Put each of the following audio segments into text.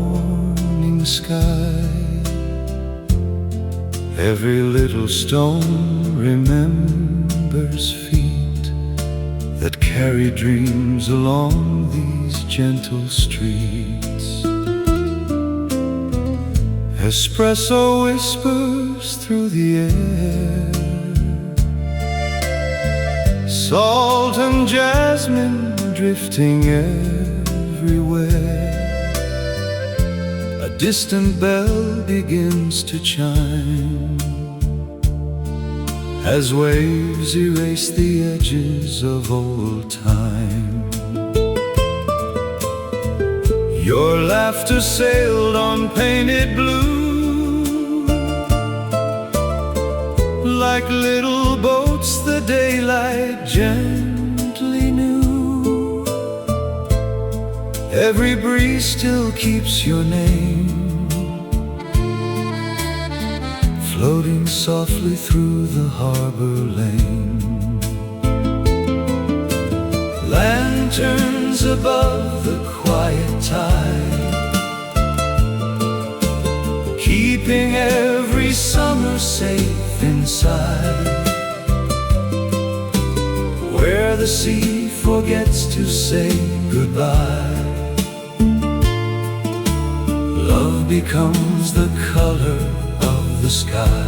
morning sky. Every little stone remembers feet that carry dreams along these gentle streets. Espresso whispers through the air, salt and jasmine drifting everywhere. A distant bell begins to chime as waves erase the edges of old time. Your laughter sailed on painted blue, like little boats the daylight gently knew. Every breeze still keeps your name floating softly through the harbor lane. Lanterns above the quiet tide, keeping every summer safe inside, where the sea forgets to say goodbye. Love becomes the color of the sky.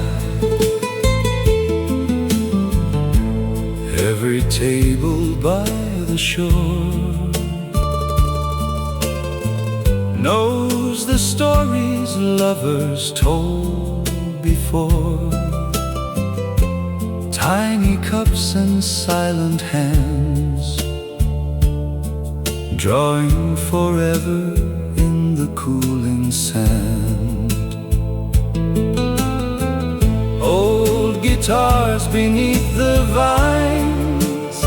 Every table by the shore knows the stories lovers told before. Tiny cups and silent hands, drawing forever in the cooling sand. Old guitars beneath the vines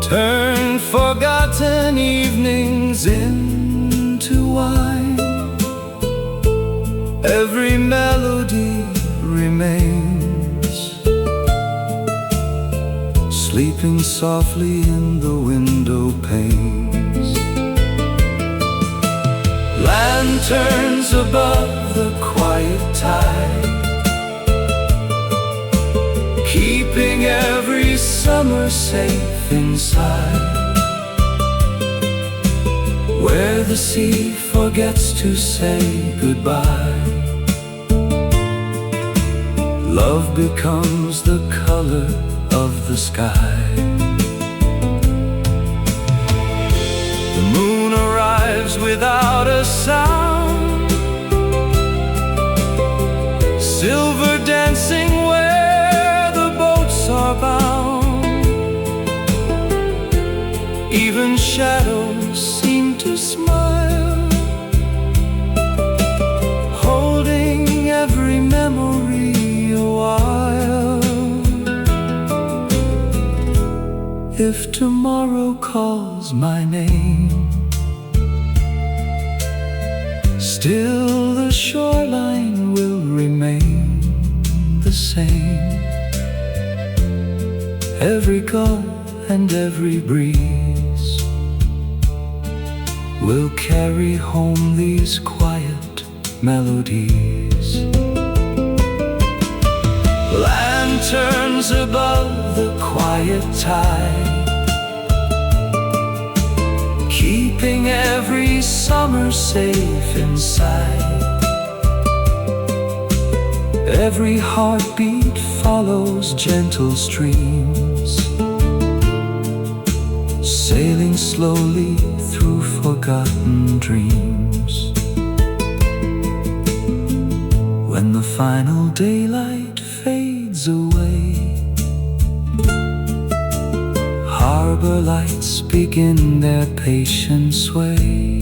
turn forgotten evenings into wine. Every melody remains, sleeping softly in the window panes. Lanterns above the quiet tide, keeping every summer safe inside, where the sea forgets to say goodbye. Love becomes the color of the sky. The moon arrives without a sound, silver dancing where the boats are bound. Even shadows seem to smile, holding every memory a while. If tomorrow calls my name, still the shoreline will remain the same. Every gull and every breeze will carry home these quiet melodies. Lanterns above the quiet tide, keeping every summer safe inside. Every heartbeat follows gentle streams, sailing slowly through forgotten dreams. When the final daylight fades away, harbor lights begin their patient sway.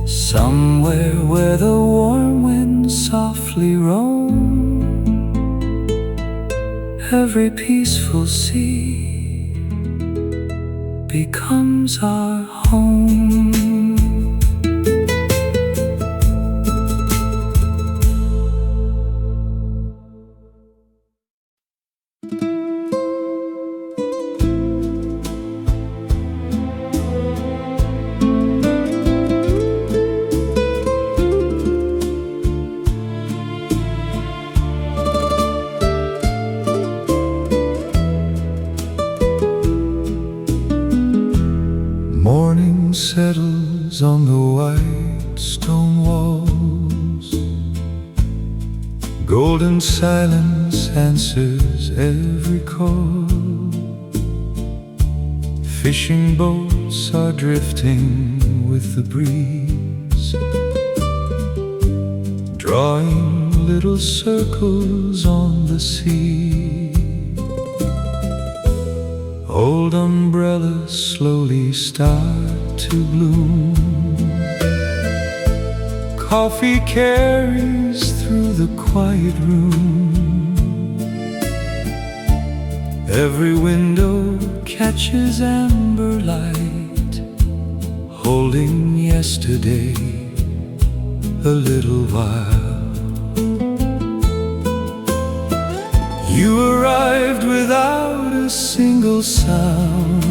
Somewhere where the warm winds softly roam, every peaceful sea becomes our home. Morning settles on the white stone walls. Golden silence answers every call. Fishing boats are drifting with the breeze, drawing little circles on the sea. Old umbrellas slowly start to bloom. Coffee carries through the quiet room. Every window catches amber light, holding yesterday a little while. You arrived without a single sound,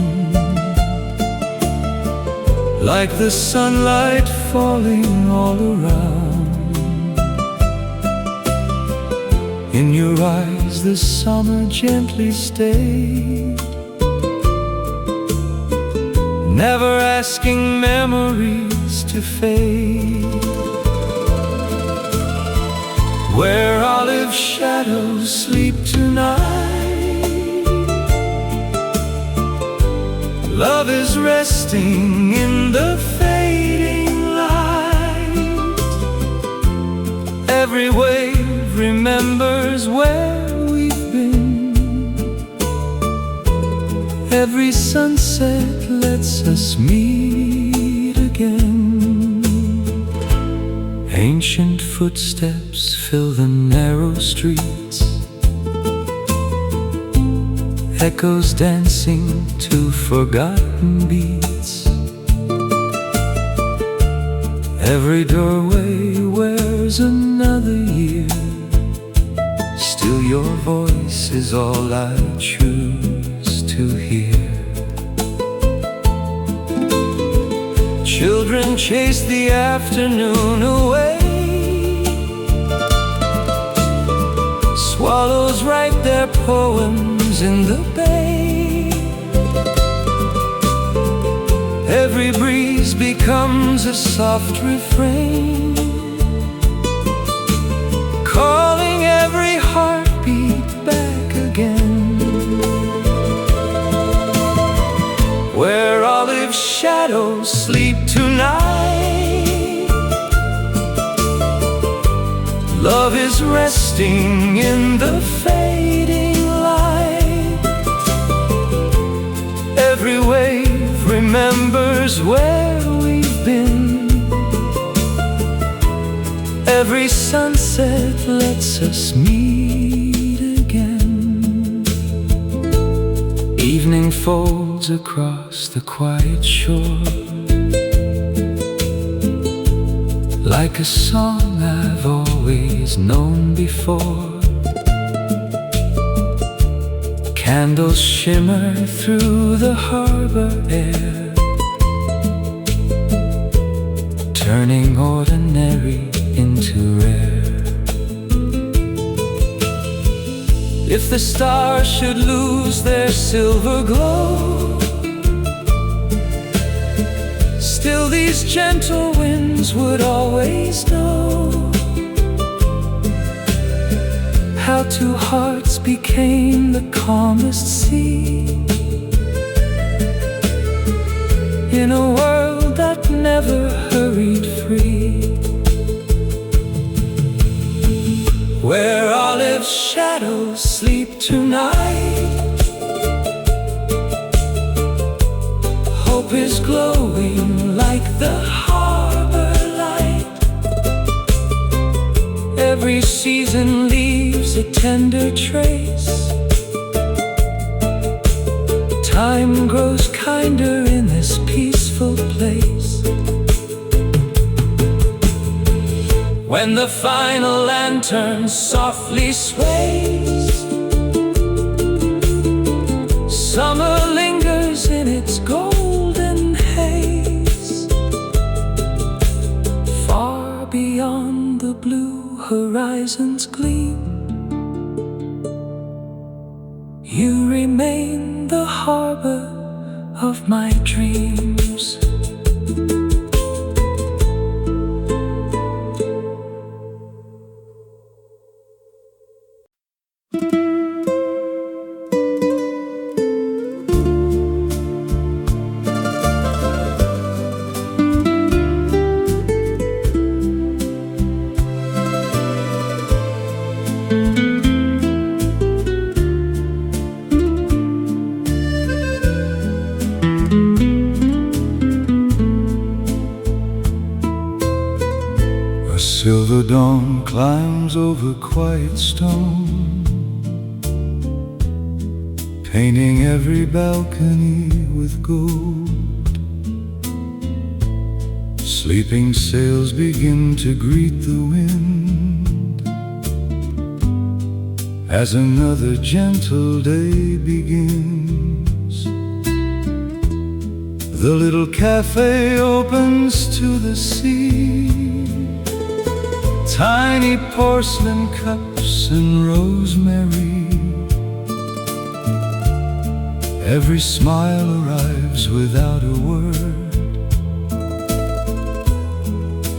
like the sunlight falling all around. In your eyes the summer gently stayed, never asking memories to fade. Where olive shadows sleep tonight, love is resting in the fading light. Every wave remembers where we've been. Every sunset lets us meet again. Ancient footsteps fill the narrow streets, echoes dancing to forgotten beats. Every doorway wears another year, still your voice is all I choose to hear. Children chase the afternoon away, swallows write their poems in the bay. Every breeze becomes a soft refrain, calling every heartbeat back again. Where olive shadows sleep tonight, love is resting in the fading light. Every wave remembers where we've been. Every sunset lets us meet again. Evening folds across the quiet shore, like a song I've always known before. Candles shimmer through the harbor air, turning ordinary into rare. If the stars should lose their silver glow, still these gentle winds would always know how two hearts became the calmest sea, in a world that never hurried free. Where olive shadows sleep tonight, hope is glowing like the harbor light. Every season leaves a tender trace, time grows kinder in this peaceful place. When the final lantern softly sways, summer lingers in its golden haze. Far beyond the blue horizon's gleam, you remain the harbor of my dreams. Silver dawn climbs over quiet stone, painting every balcony with gold. Sleeping sails begin to greet the wind as another gentle day begins. The little cafe opens to the sea, tiny porcelain cups and rosemary. Every smile arrives without a word,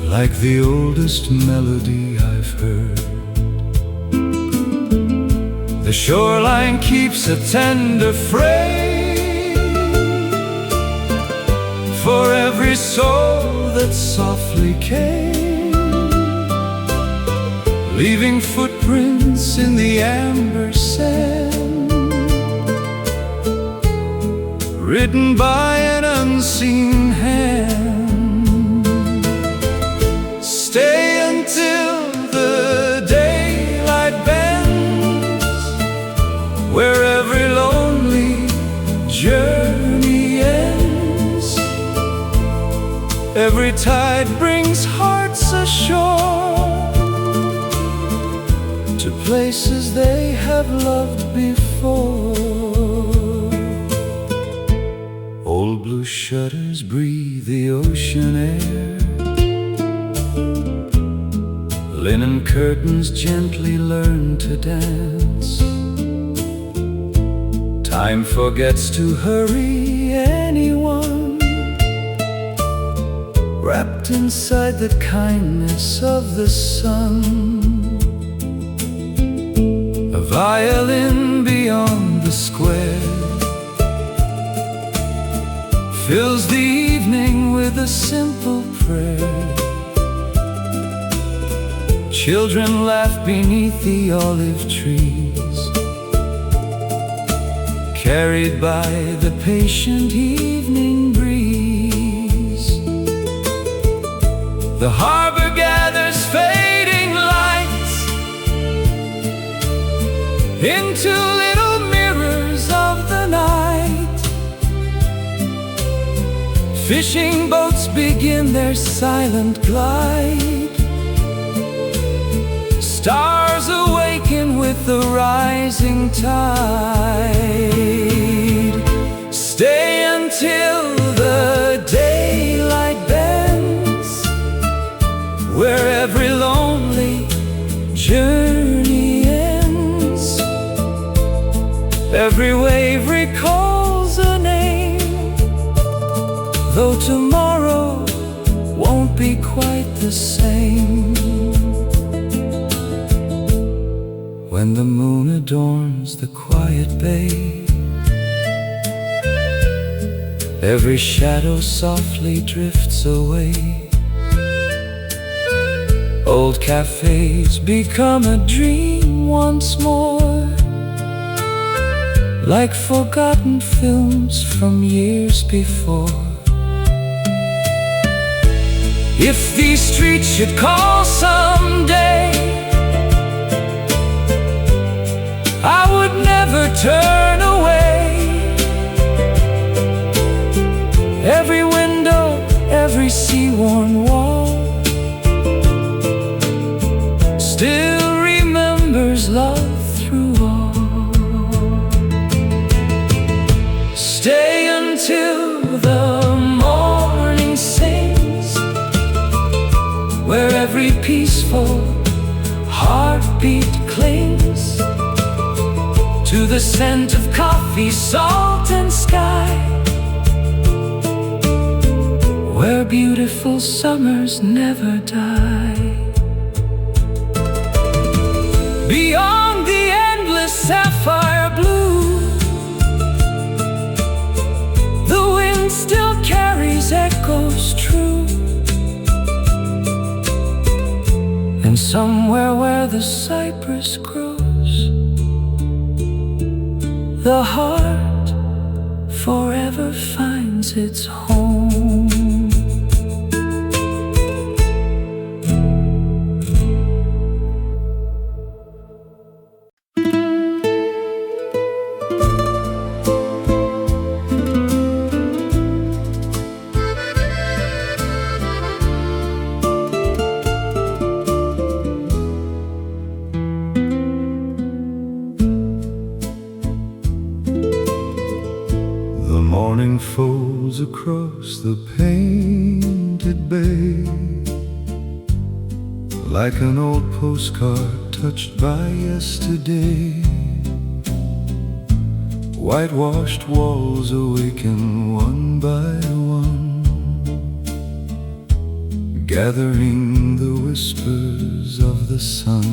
like the oldest melody I've heard. The shoreline keeps a tender freight for every soul that softly came, leaving footprints in the amber sand, written by an unseen hand. Stay until the daylight bends, where every lonely journey ends. Every tide brings hearts ashore to places they have loved before. Old blue shutters breathe the ocean air, linen curtains gently learn to dance. Time forgets to hurry anyone, wrapped inside the kindness of the sun. A violin beyond the square fills the evening with a simple prayer. Children laugh beneath the olive trees, carried by the patient evening breeze. The harbor gathers fading lights into little mirrors of the night. Fishing boats begin their silent glide. Stars awaken with the rising tide. Stay until the daylight bends, where every lonely journey ends. Every wave recalls a name, though tomorrow won't be quite the same. When the moon adorns the quiet bay, every shadow softly drifts away. Old cafes become a dream once more, like forgotten films from years before. If these streets should call someday, I would never turn away. Every window, every sea-worn wall still remembers love through all. Stay until the morning sings, where every peaceful heartbeat clings to the scent of coffee, salt and sky, where beautiful summers never die. Beyond the endless sapphire blue, the wind still carries echoes true. And somewhere where the cypress grows, the heart forever finds its home. across the painted bay, like an old postcard touched by yesterday. Whitewashed walls awaken one by one, gathering the whispers of the sun.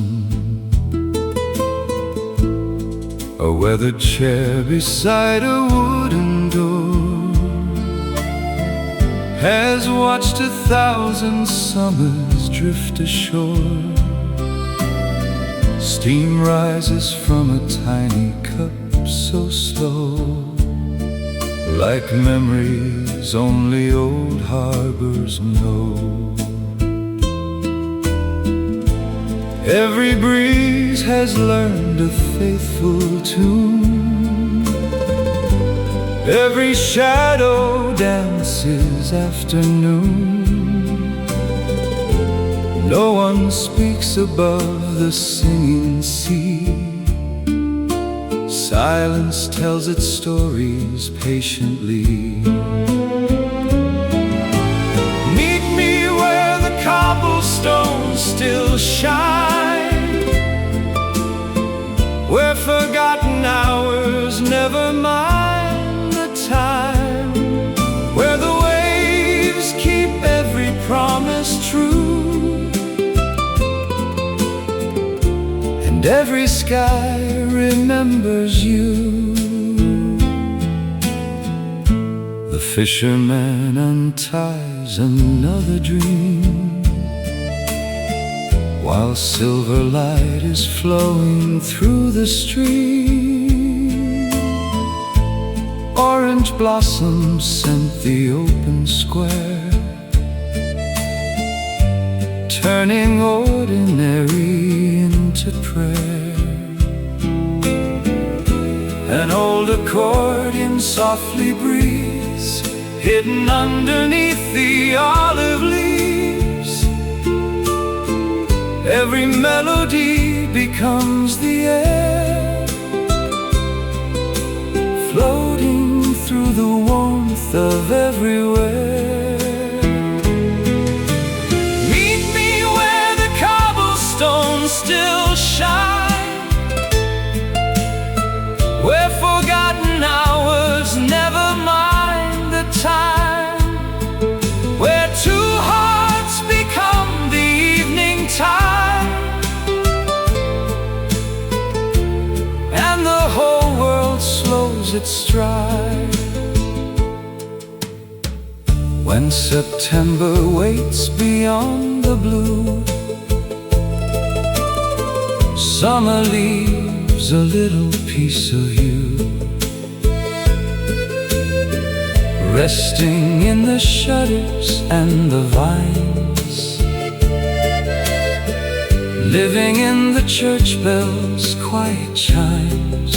A weathered chair beside a wooden door has watched 1,000 summers drift ashore. Steam rises from a tiny cup so slow, like memories only old harbors know. Every breeze has learned a faithful tune, every shadow dances afternoon. No one speaks above the singing sea. Silence tells its stories patiently. Meet me where the cobblestones still shine, where forgotten hours never mind the time, where the waves keep every promise true, and every sky remembers you. The fisherman unties another dream, while silver light is flowing through the stream. Orange blossoms scent the open square, turning ordinary into prayer. An old accordion softly breathes, hidden underneath the olive leaves. Every melody becomes the air, floating through the warmth of everywhere. Meet me where the cobblestones still shine, where forgotten hours never mind the time, where two hearts become the evening tide, and the whole world slows its stride. When September waits beyond the blue, summer leaves a little piece of you, resting in the shutters and the vines, living in the church bells' quiet chimes.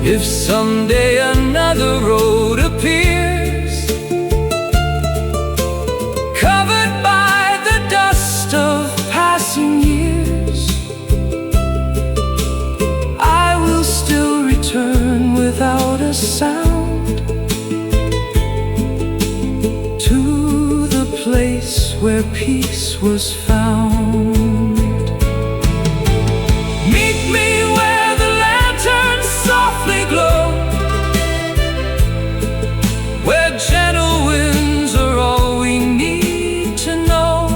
If someday another road appears, covered by the dust of passing years, I will still return without a sound to the place where peace was found. Meet me where the lanterns softly glow, where gentle winds are all we need to know,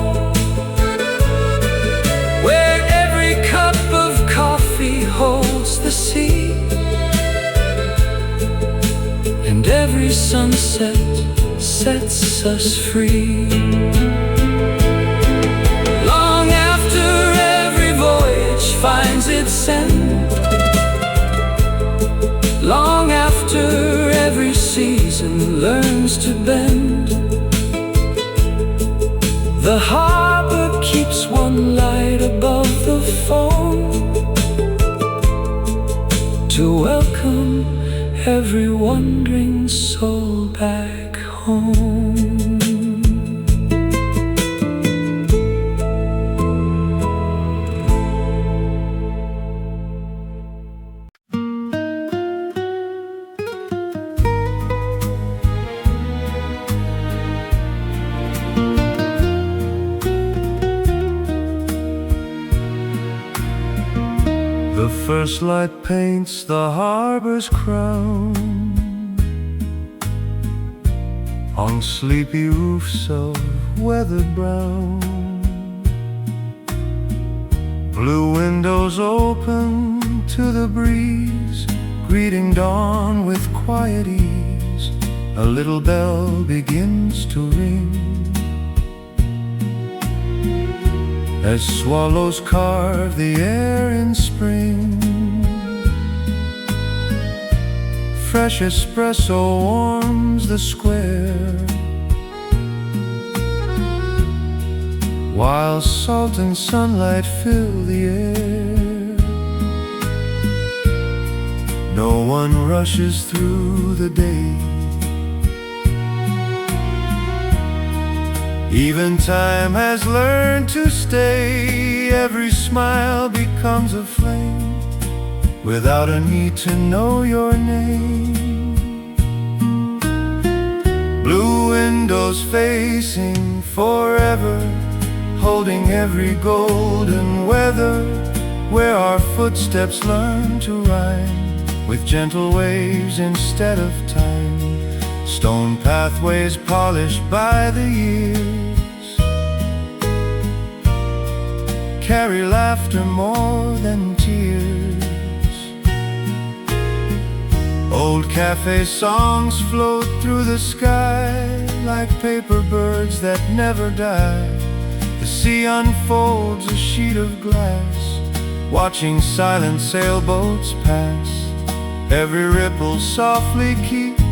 where every cup of coffee holds the sea, and every sunset sets us free. Long after every voyage finds its end, long after every season learns to bend, the harbor keeps one light above the foam to welcome every wandering soul back home. first light paints the harbor's crown on sleepy roofs of weathered brown. Blue windows open to the breeze, greeting dawn with quiet ease. A little bell begins to ring as swallows carve the air in spring. Fresh espresso warms the square, while salt and sunlight fill the air. No one rushes through the day. Even time has learned to stay. Every smile becomes a flame without a need to know your name. Blue windows facing forever, holding every golden weather, where our footsteps learn to rhyme with gentle waves instead of time. Stone pathways polished by the years carry laughter more than tears. Old cafe songs float through the sky like paper birds that never die. The sea unfolds a sheet of glass, watching silent sailboats pass. Every ripple softly keeps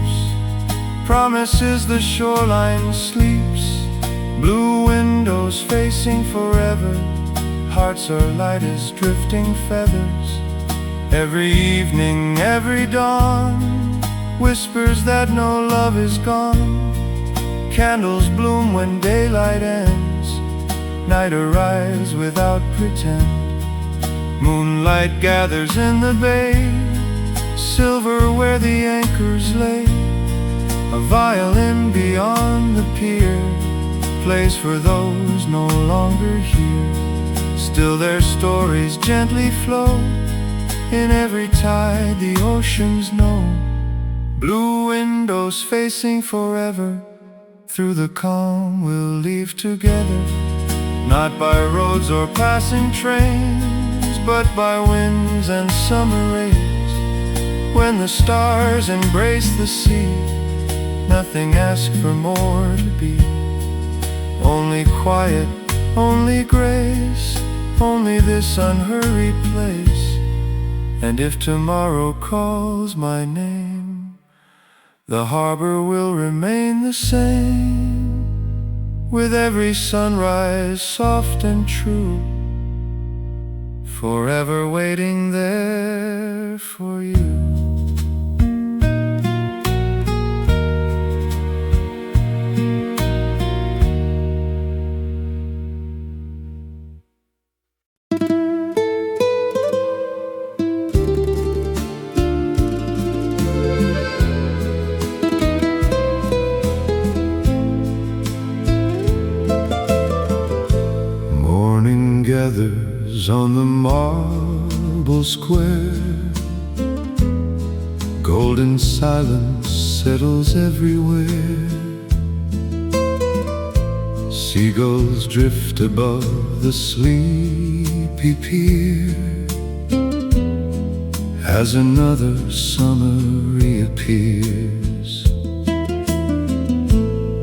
promises the shoreline sleeps. Blue windows facing forever, hearts are light as drifting feathers. Every evening, every dawn, whispers that no love is gone. Candles bloom when daylight ends, night arrives without pretend. Moonlight gathers in the bay, silver where the anchors lay. A violin beyond the pier plays for those no longer here. Still their stories gently flow in every tide the oceans know. Blue windows facing forever, through the calm we'll leave together. Not by roads or passing trains, but by winds and summer rays. When the stars embrace the sea, nothing asks for more to be. Only quiet, only grace, only this unhurried place. And if tomorrow calls my name, the harbor will remain the same, with every sunrise soft and true, forever waiting there for you. Gathers on the marble square, golden silence settles everywhere. Seagulls drift above the sleepy pier as another summer reappears.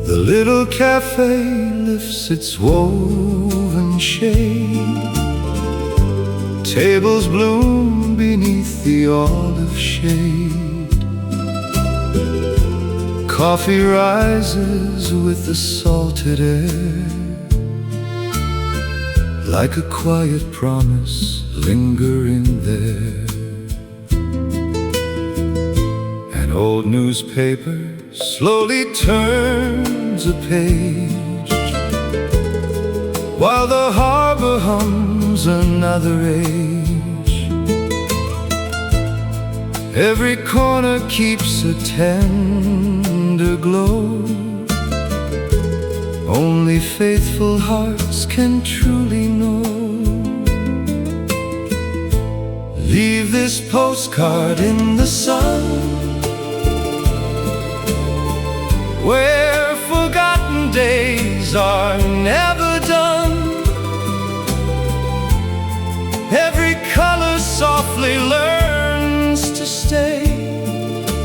The little cafe lifts its woven shade, tables bloom beneath the olive shade. Coffee rises with the salted air, like a quiet promise lingering there. An old newspaper slowly turns a page, while the harbor hums another age. Every corner keeps a tender glow. Only faithful hearts can truly know. Leave this postcard in the sun, where forgotten days are never done. Every color softly learns to stay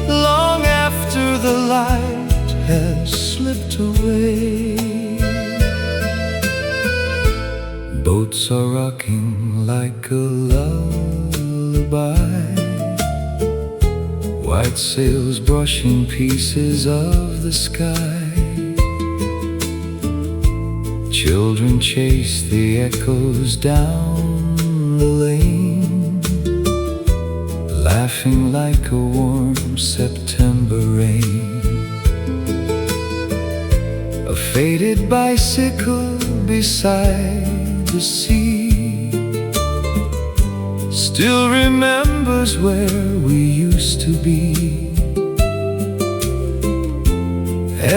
long after the light has slipped away. Boats are rocking like a lullaby, white sails brushing pieces of the sky. Children chase the echoes down the lane, laughing like a warm September rain. A faded bicycle beside the sea still remembers where we used to be.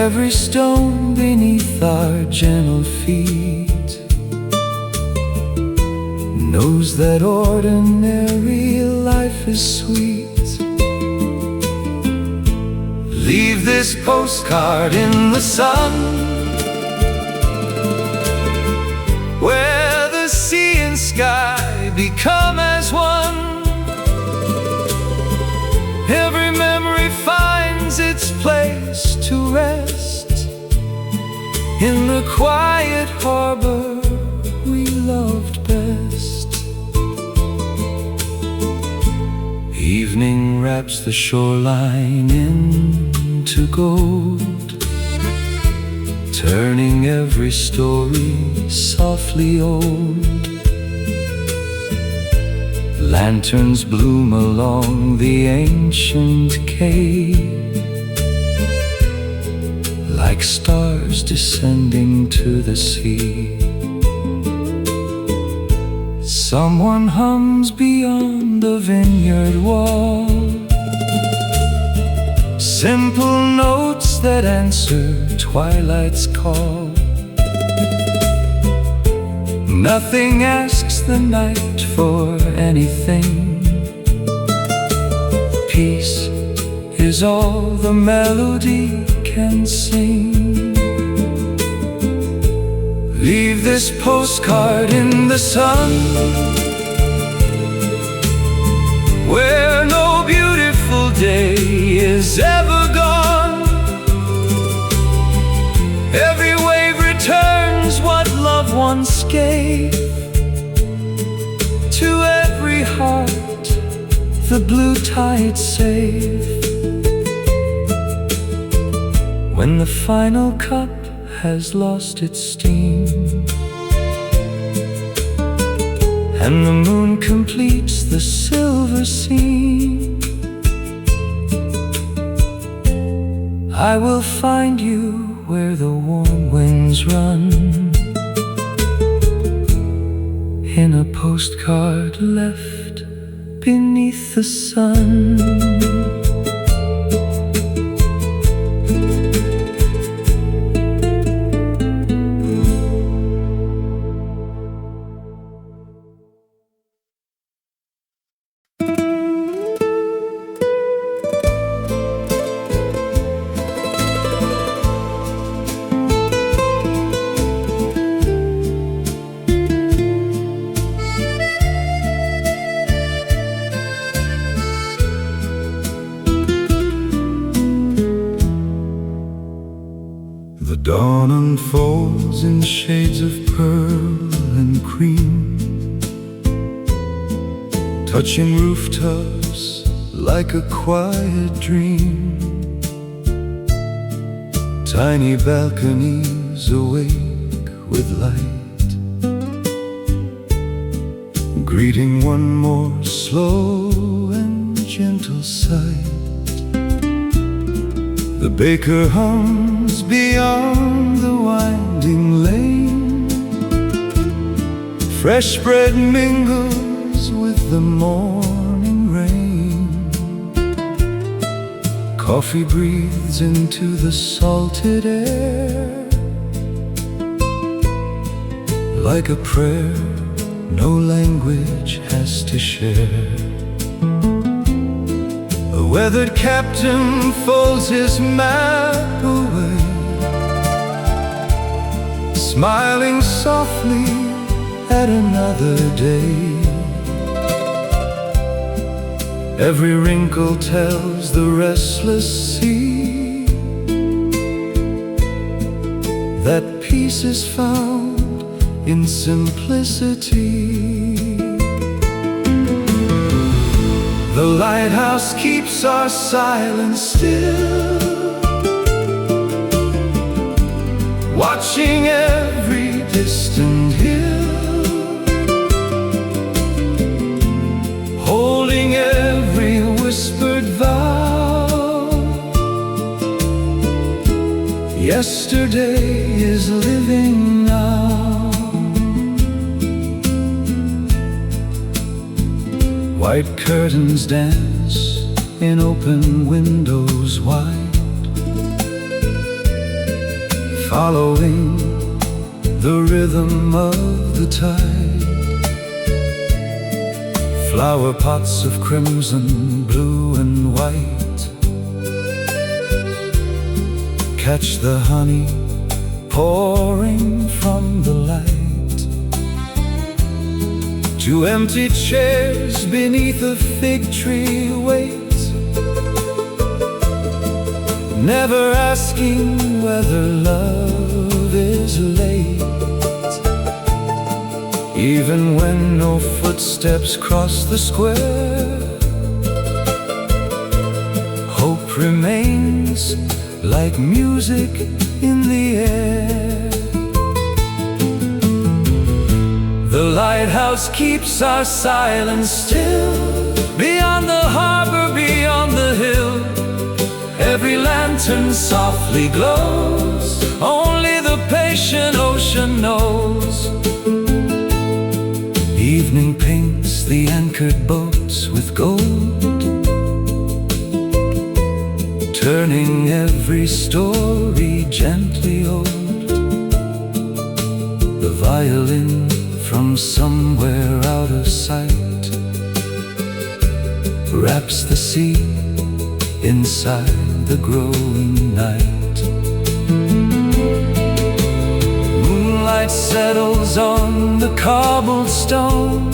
Every stone beneath our gentle feet knows that ordinary life is sweet. Leave this postcard in the sun, where the sea and sky become as one. Every memory finds its place to rest in the quiet harbor we loved best. Evening wraps the shoreline into gold, turning every story softly old. Lanterns bloom along the ancient quay, like stars descending to the sea. Someone hums beyond the vineyard wall, simple notes that answer twilight's call. Nothing asks the night for anything. Peace is all the melody can sing. Leave this postcard in the sun, where no beautiful day is ever gone. Every wave returns what love once gave to every heart the blue tide save. When the final cup has lost its steam and the moon completes the silver seam, I will find you where the warm winds run, in a postcard left beneath the sun. The dawn unfolds in shades of pearl and cream, touching rooftops like a quiet dream. Tiny balconies awake with light, greeting one more slow and gentle sight. The baker hums beyond the winding lane, fresh bread mingles with the morning rain. Coffee breathes into the salted air, like a prayer no language has to share. weathered captain folds his map away, smiling softly at another day. Every wrinkle tells the restless sea that peace is found in simplicity. The lighthouse keeps our silence still, watching every distant hill, holding every whispered vow. Yesterday is living now. White curtains dance in open windows wide, following the rhythm of the tide. Flower pots of crimson, blue and white catch the honey pouring from the light. Two empty chairs beneath a fig tree wait, never asking whether love is late. Even when no footsteps cross the square, hope remains like music in the air. The lighthouse keeps our silence still, beyond the harbor, beyond the hill. Every lantern softly glows, only the patient ocean knows. Evening paints the anchored boats with gold, turning every story gently old. The violin from somewhere out of sight wraps the sea inside the growing night. Moonlight settles on the cobbled stone,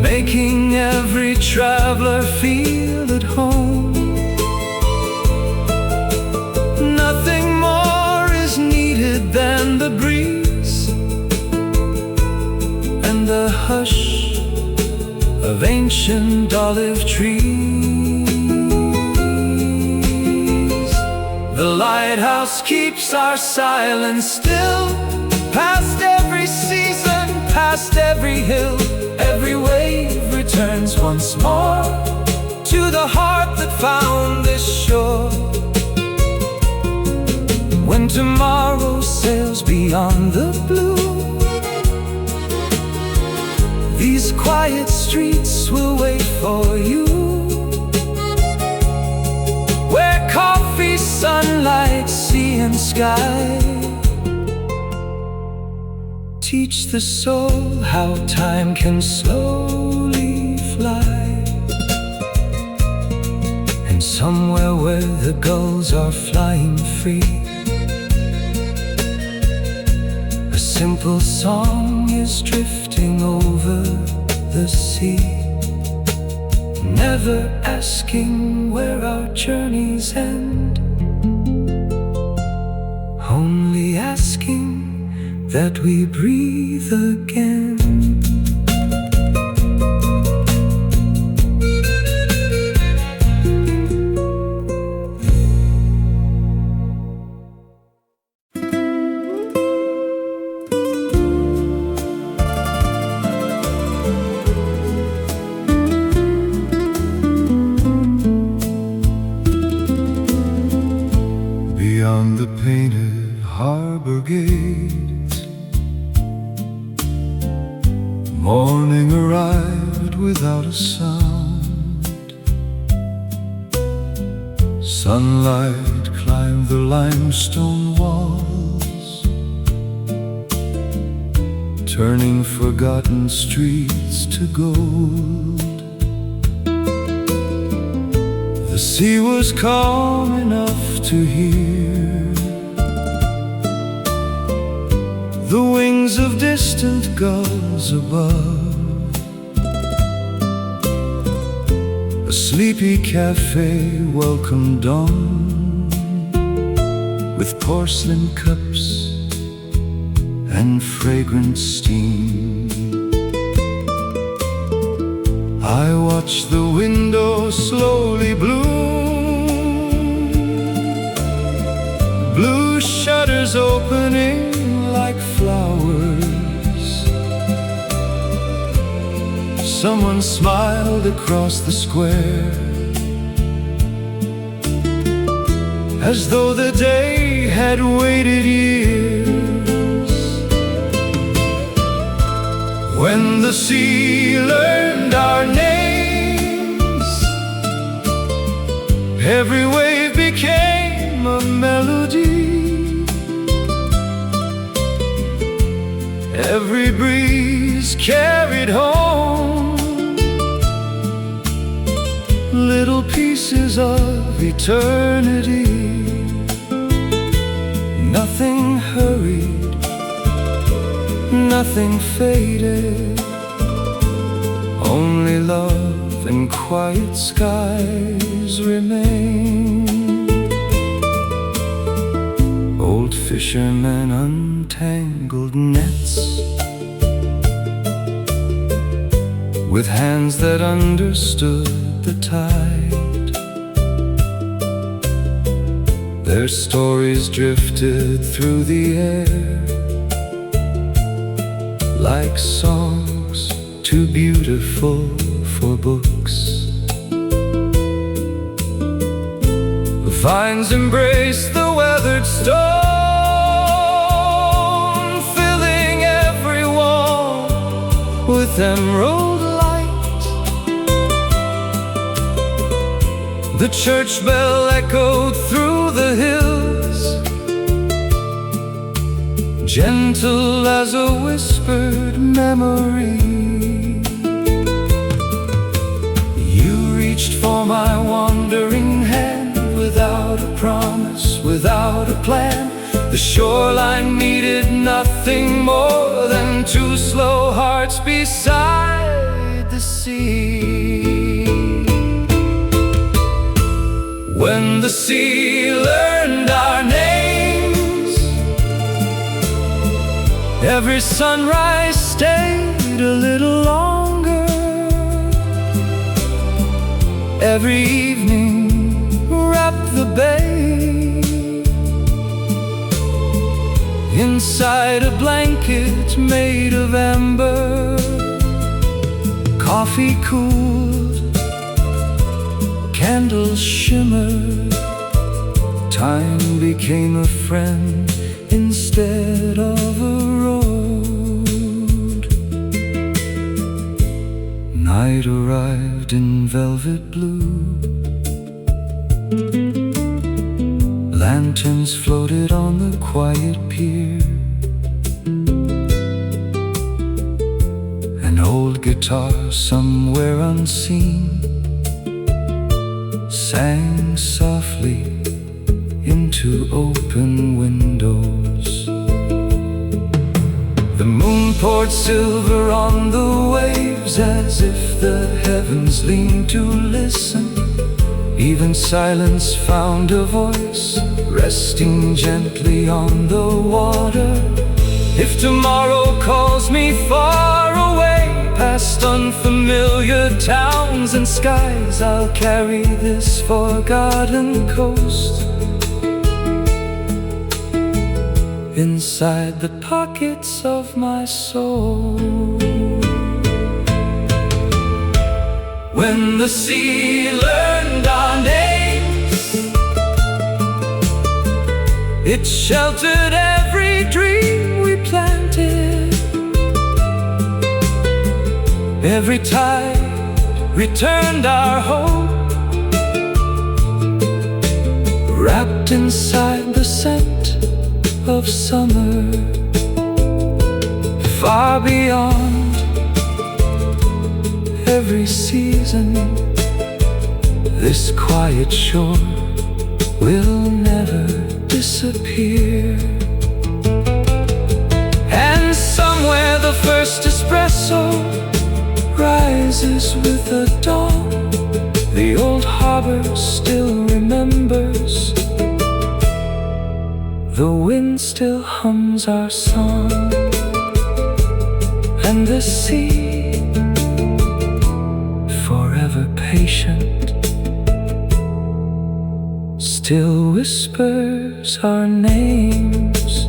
making every traveler feel at home. Nothing more is needed than the breeze and the hush of ancient olive trees. The lighthouse keeps our silence still, past every season, past every hill. Every wave returns once more to the heart that found this shore. When tomorrow sails beyond the blue, these quiet streets will wait for you, where coffee, sunlight, sea and sky teach the soul how time can slowly fly. And somewhere where the gulls are flying free, a simple song is drifting over the sea, never asking where our journeys end, only asking that we breathe again. Beyond the painted harbor gate, morning arrived without a sound. Sunlight climbed the limestone walls, turning forgotten streets to gold. The sea was calm enough to hear the wings of distant gulls above. A sleepy cafe welcomed dawn with porcelain cups and fragrant steam. I watched the window slowly bloom, blue shutters opening like flowers. Someone smiled across the square, as though the day had waited years. When the sea learned our names, every wave became a melody. Every breeze carried home little pieces of eternity. Nothing hurried, nothing faded, only love and quiet skies remain. Old fishermen untangled nets with hands that understood the tide. Their stories drifted through the air like songs too beautiful for books. The vines embraced the weathered stone, filling every wall with emerald light. The church bell echoed through the hills, gentle as a whispered memory. You reached for my wandering hand without a promise, without a plan. The shoreline needed nothing more than two slow hearts beside the sea. When the sea learned our names, every sunrise stayed a little longer. Every evening wrapped the bay inside a blanket made of amber. Coffee cooled, candles shimmered. Time became a friend instead of a road. Night arrived in velvet blue. Lanterns floated on the quiet pier. An old guitar somewhere unseen sang softly into open windows. The moon poured silver on the waves as if the heavens leaned to listen. Even silence found a voice, resting gently on the water. If tomorrow calls me far away, past unfamiliar towns and skies, I'll carry this forgotten coast inside the pockets of my soul. When the sea learned our names, it sheltered every dream we planted. Every tide returned our hope, wrapped inside the scent of summer. Far beyond every season, This quiet shore will never disappear. And somewhere the first espresso rises with the dawn. The old harbor still remembers. The wind still hums our song. And the sea, forever patient, still whispers our names.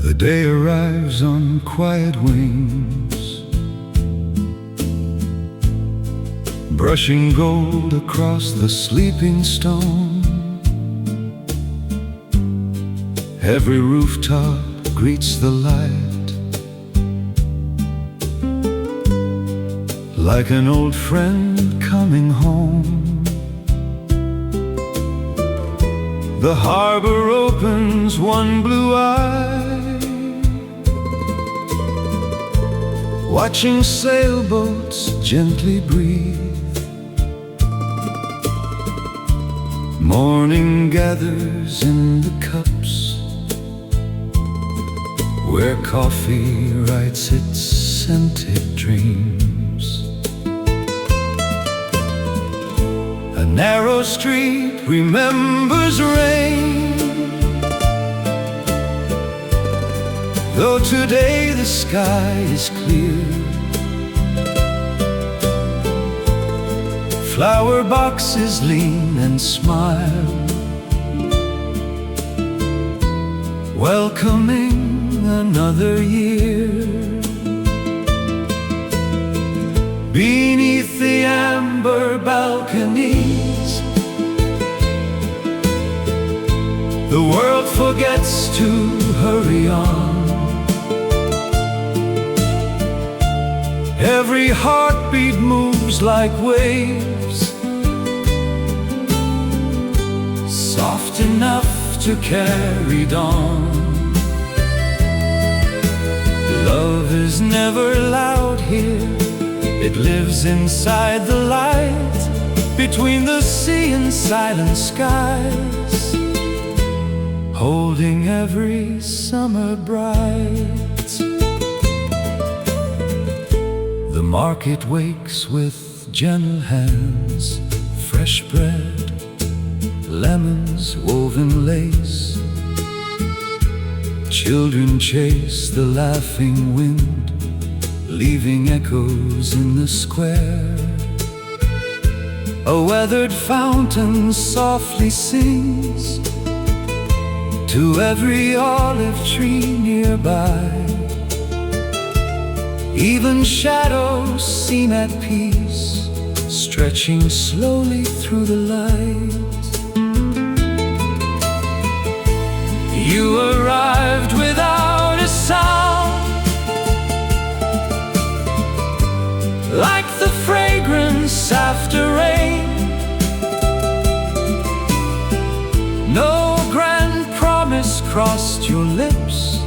The day arrives on quiet wings, brushing gold across the sleeping stone. Every rooftop greets the light, like an old friend coming home. The harbor opens one blue eye, watching sailboats gently breathe. Morning gathers in the cups, where coffee writes its scented dreams. A narrow street remembers rain, though today the sky is clear. Flower boxes lean and smile, welcoming another year. Beneath the amber balconies, the world forgets to hurry on. Every heartbeat moves like waves, soft enough to carry on. Love is never loud here, it lives inside the light, between the sea and silent skies, holding every summer bright. The market wakes with gentle hands, fresh bread, lemons, woven lace. Children chase the laughing wind, leaving echoes in the square. A weathered fountain softly sings to every olive tree nearby. Even shadows seem at peace, stretching slowly through the light. You arrived without a sound, like the fragrance after rain. No grand promise crossed your lips,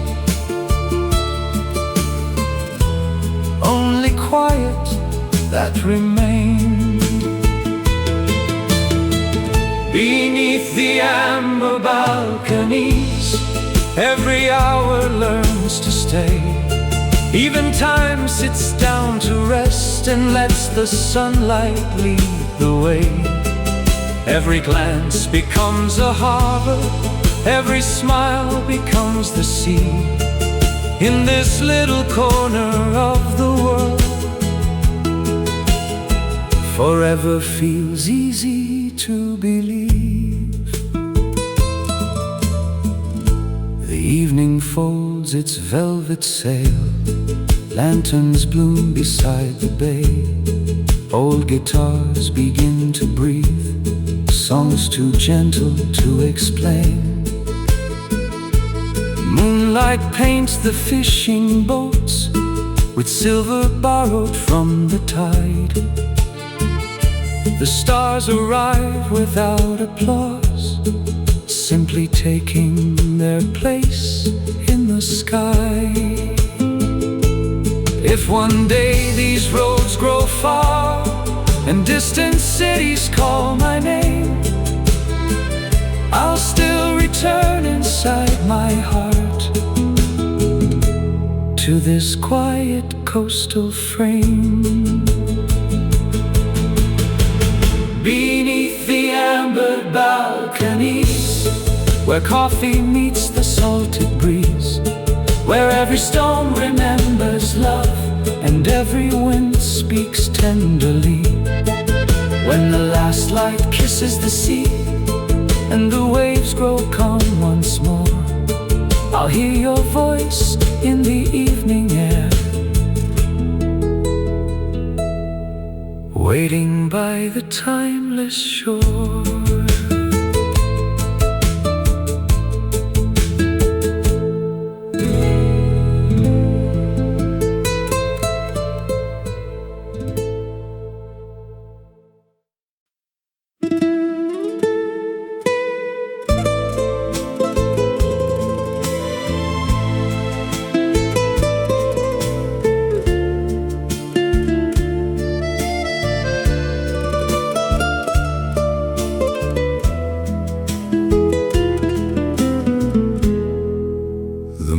only quiet that remained. Beneath the amber balconies, every hour learns to stay. Even time sits down to rest and lets the sunlight lead the way. Every glance becomes a harbor, every smile becomes the sea. In this little corner of the world, forever feels easy to believe. The evening folds its velvet sail, lanterns bloom beside the bay. Old guitars begin to breathe, songs too gentle to explain. Moonlight paints the fishing boats with silver borrowed from the tide. The stars arrive without applause, simply taking their place in the sky. If one day these roads grow far and distant cities call my name, I'll still return inside my heart to this quiet coastal frame. Beneath the amber balconies, where coffee meets the salted breeze, where every stone remembers love and every wind speaks tenderly. When the last light kisses the sea and the waves grow calm once more, I'll hear your voice in the evening air, waiting by the timeless shore.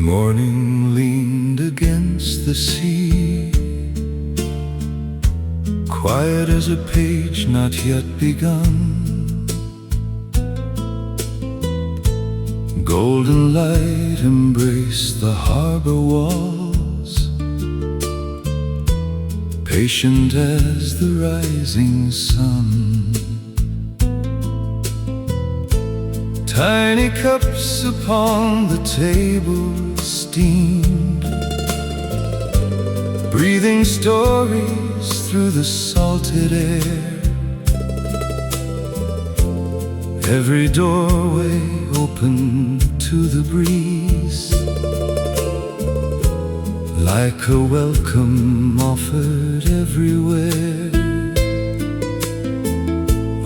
Morning leaned against the sea, quiet as a page not yet begun. Golden light embraced the harbor walls, patient as the rising sun. Tiny cups upon the table steamed, breathing stories through the salted air. Every doorway open to the breeze, like a welcome offered everywhere.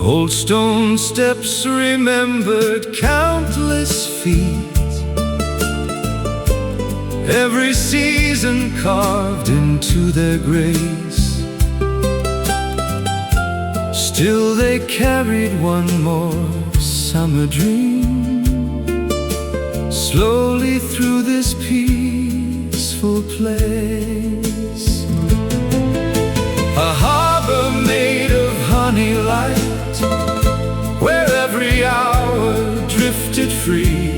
Old stone steps remembered countless feet, every season carved into their grace. Still they carried one more summer dream, slowly through this peaceful place. A harbor made of honey light, where every hour drifted free.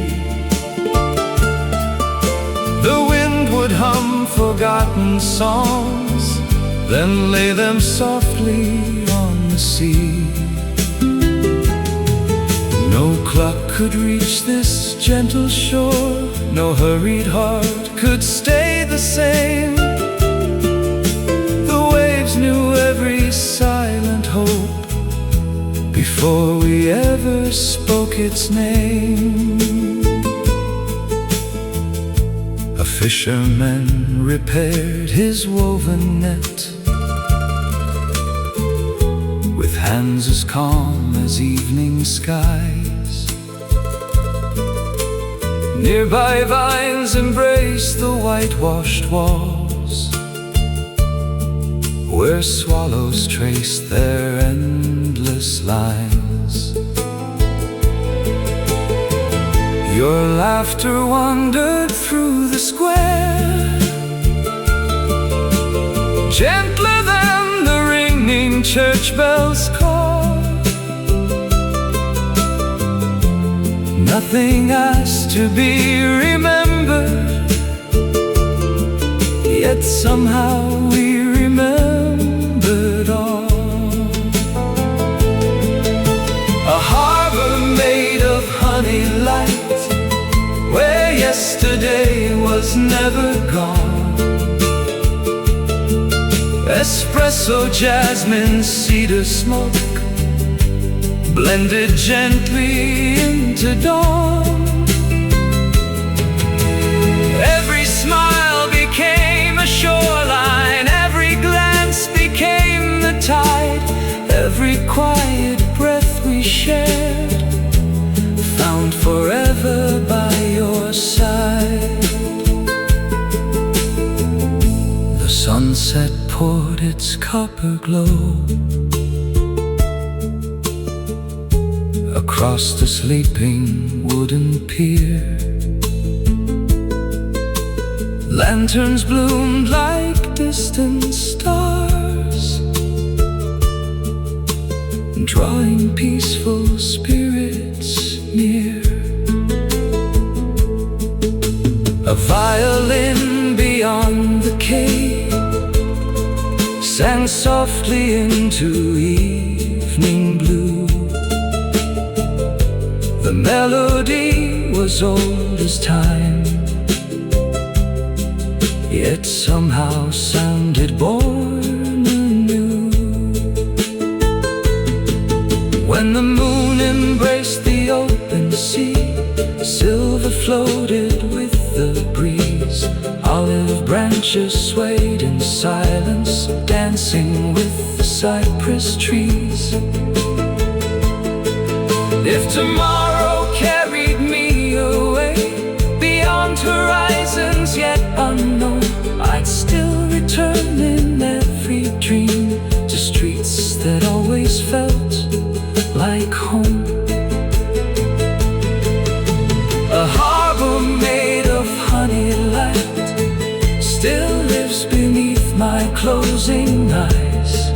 The wind would hum forgotten songs, then lay them softly on the sea. No clock could reach this gentle shore, no hurried heart could stay the same. The waves knew every silent hope before we ever spoke its name. A fisherman repaired his woven net with hands as calm as evening skies. Nearby vines embrace the whitewashed walls, where swallows trace their endless lines. Your laughter wandered through the square, gentler than the ringing church bells call. Nothing asked to be remembered, yet somehow we remembered all. A harbor made of honey light, where yesterday was never gone. espresso, jasmine, cedar smoke blended gently into dawn. Every smile became a shoreline, every glance became the tide, every quiet breath we shared, found forever by your side. The sunset poured its copper glow across the sleeping wooden pier. Lanterns bloomed like distant stars, drawing peaceful spirits near. A violin beyond the cave sang softly into evening blue. The melody was old as time, yet somehow sounded born anew. When the moon embraced the open sea, silver floated with the breeze. Olive branches swayed in silence, dancing with the cypress trees. If tomorrow carried me away beyond horizons yet unknown, I'd still return in every dream to streets that always felt like home. A harbor made of honey light still lives beneath my closing eyes,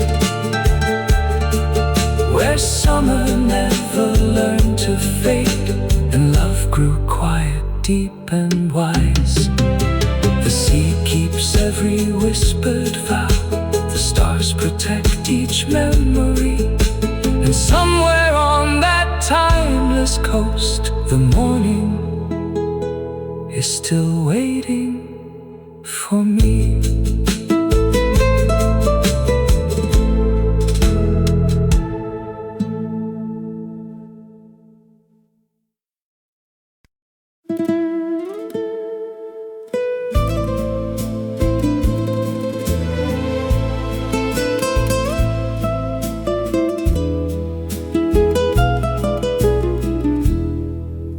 where summer never learned to fade and love grew quiet, deep and wise. The sea keeps every whispered vow, the stars protect each memory, and somewhere on that timeless coast, the morning is still waiting for me.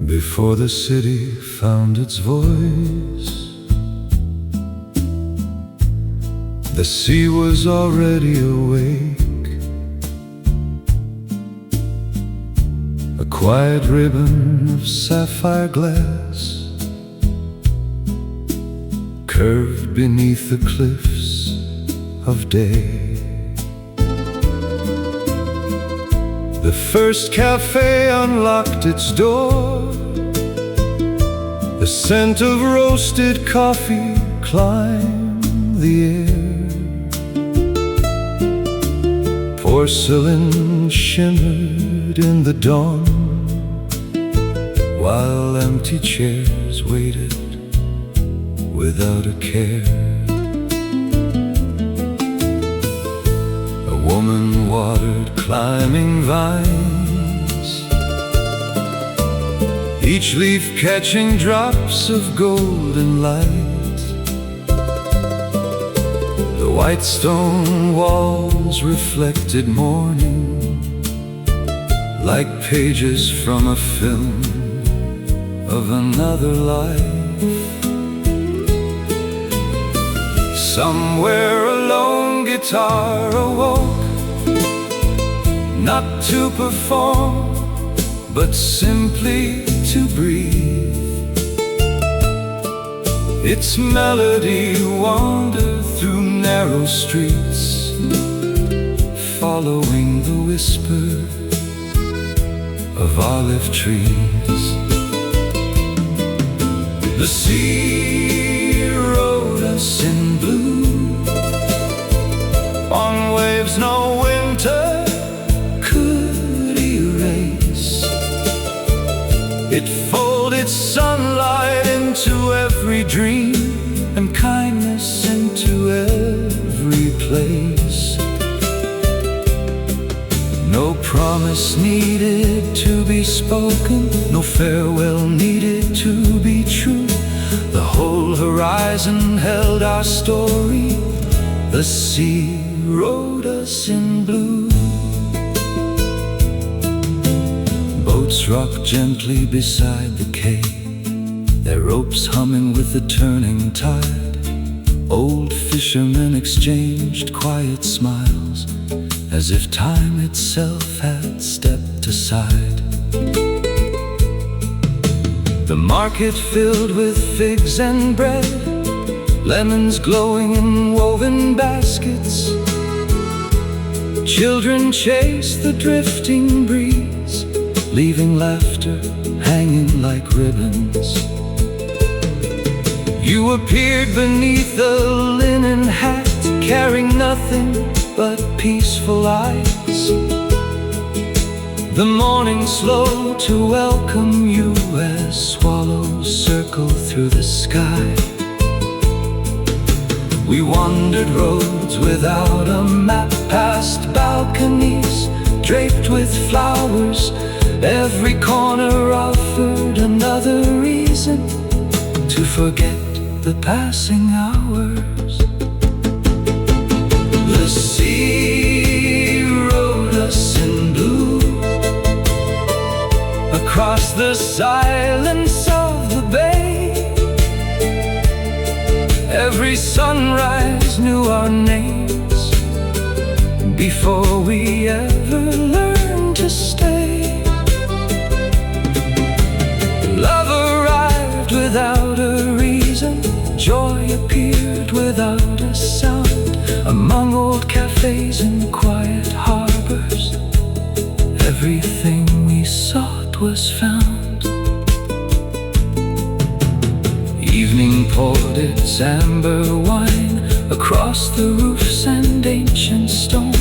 Before the city found its voice, the sea was already awake, a quiet ribbon of sapphire glass curved beneath the cliffs of day. The first cafe unlocked its door, the scent of roasted coffee climbed the air. Porcelain shimmered in the dawn, while empty chairs waited without a care. A woman watered climbing vines, each leaf catching drops of golden light. The white stone walls reflected morning, like pages from a film of another life. Somewhere a lone guitar awoke, not to perform, but simply to breathe. Its melody wandered through narrow streets, following the whisper of olive trees. The sea wrote us in blue on waves no winter could erase. It folded sunlight into every dream and kindness into every place. promise needed to be spoken, no farewell needed to be true. The whole horizon held our story, the sea wrote us in blue. Boats rock gently beside the quay, their ropes humming with the turning tide. Old fishermen exchanged quiet smiles, as if time itself had stepped aside. The market filled with figs and bread, lemons glowing in woven baskets. Children chased the drifting breeze, leaving laughter hanging like ribbons. You appeared beneath a linen hat, carrying nothing but peaceful eyes. The morning slow to welcome you as swallows circle through the sky. We wandered roads without a map, past balconies draped with flowers. Every corner offered another reason to forget the passing hours. The sea wrote us in blue across the silence of the bay. Every sunrise knew our names before we ever learned to stay. Love arrived without a reason, joy appeared without a sound. Among old cafes and quiet harbors, everything we sought was found. Evening poured its amber wine across the roofs and ancient stone.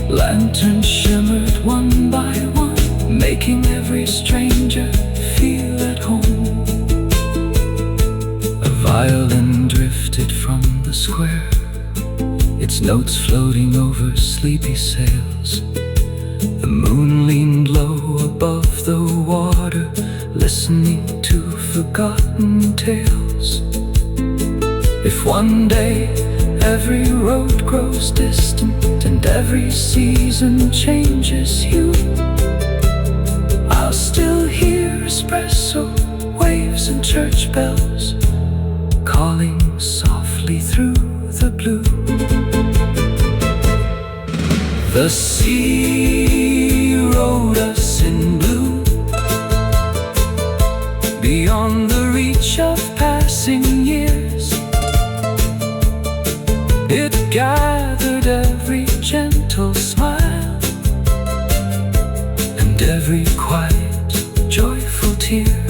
Lanterns shimmered one by one, making every stranger feel at home. A violin drifted from the square, its notes floating over sleepy sails. The moon leaned low above the water, listening to forgotten tales. If one day every road grows distant and every season changes hue, I'll still hear espresso waves and church bells calling softly through the blue. The sea wrote us in blue, beyond the reach of passing years. It gathered every gentle smile and every quiet, joyful tear.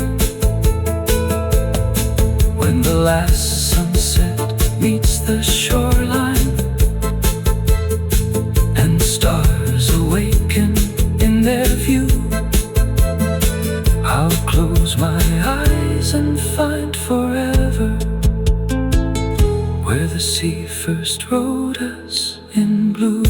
When the last sunset meets the shoreline and stars awaken in their view, I'll close my eyes and find forever where the sea first wrote us in blue.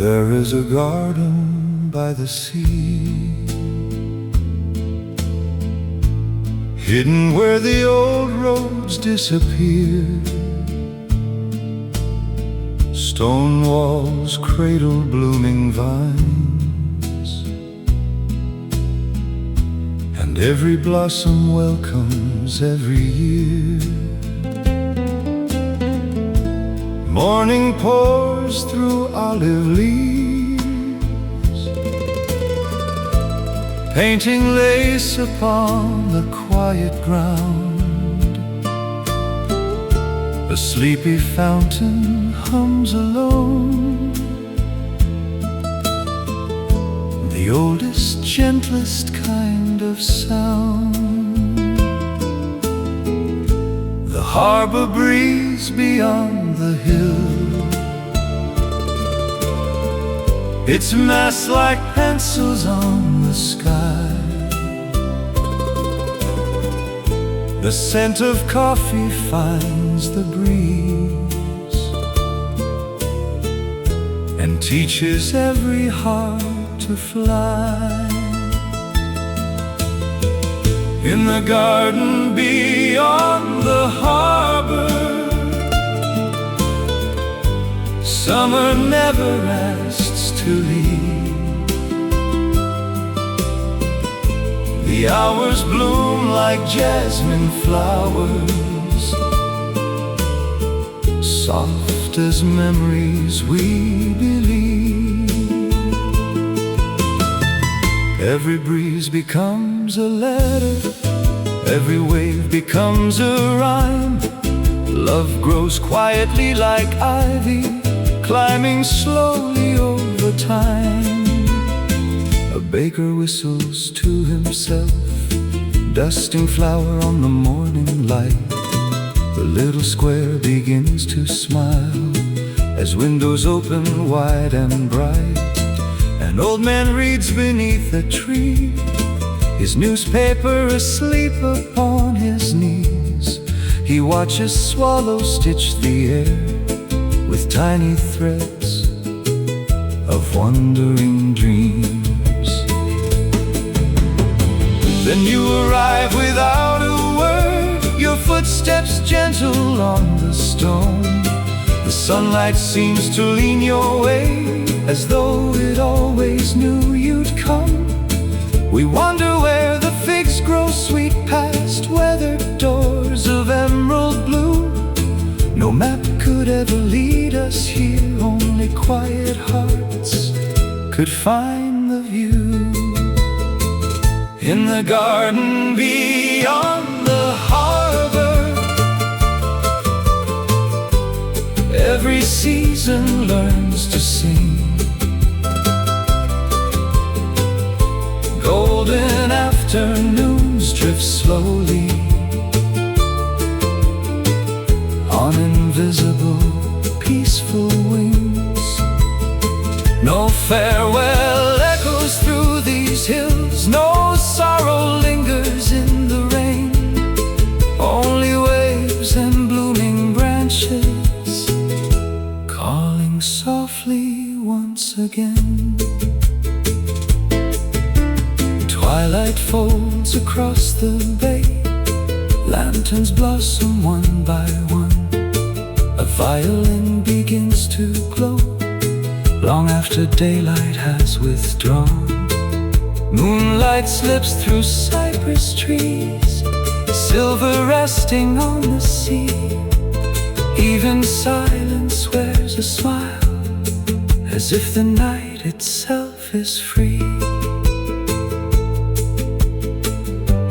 There is a garden by the sea, hidden where the old roads disappear. Stone walls cradle blooming vines, and every blossom welcomes every year. Morning pours through olive leaves, painting lace upon the quiet ground. A sleepy fountain hums alone, the oldest, gentlest kind of sound. The harbor breeze beyond the hill, its masts like pencils on the sky. The scent of coffee finds the breeze and teaches every heart to fly. In the garden beyond the harbor, summer never asks to leave. The hours bloom like jasmine flowers, soft as memories we believe. Every breeze becomes a letter, every wave becomes a rhyme. Love grows quietly like ivy, climbing slowly over time. A baker whistles to himself, dusting flour on the morning light. The little square begins to smile as windows open wide and bright. An old man reads beneath a tree, his newspaper asleep upon his knees. He watches swallows stitch the air with tiny threads of wandering dreams. Then you arrive without a word, your footsteps gentle on the stone. The sunlight seems to lean your way, as though it always knew you'd come. We wonder where the figs grow sweet past weathered doors of emerald blue. No map could ever lead us here, only quiet hearts could find the view. In the garden beyond the harbor, every season learns to sing. Golden afternoons drift slowly on invisible, peaceful wings. No farewell echoes through these hills, no sorrow lingers in the rain. Only waves and blooming branches calling softly once again. Twilight folds across the bay, lanterns blossom one by one. A violin begins to glow long after daylight has withdrawn. Moonlight slips through cypress trees, silver resting on the sea. Even silence wears a smile, as if the night itself is free.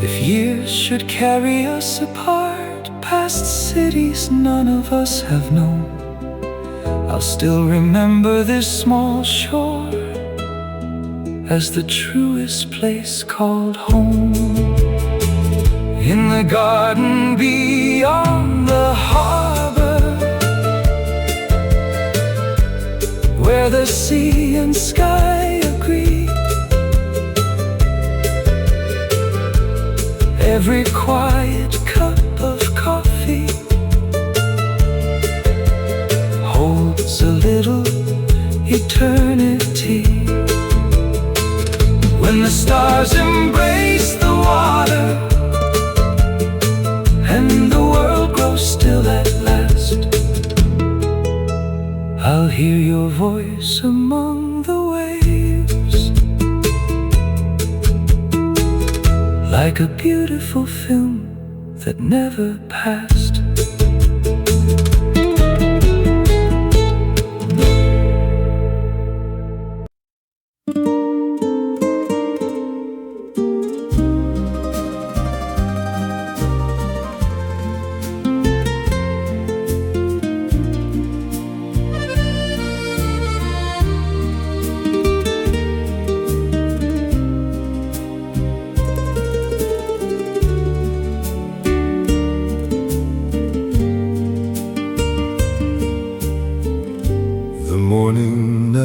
If years should carry us apart, past cities none of us have known, I'll still remember this small shore as the truest place called home. In the garden beyond the harbor, where the sea and sky agree, every quiet cup of coffee holds a little eternity. When the stars embrace the water and the world grows still at last, I'll hear your voice among the waves, like a beautiful film that never passed.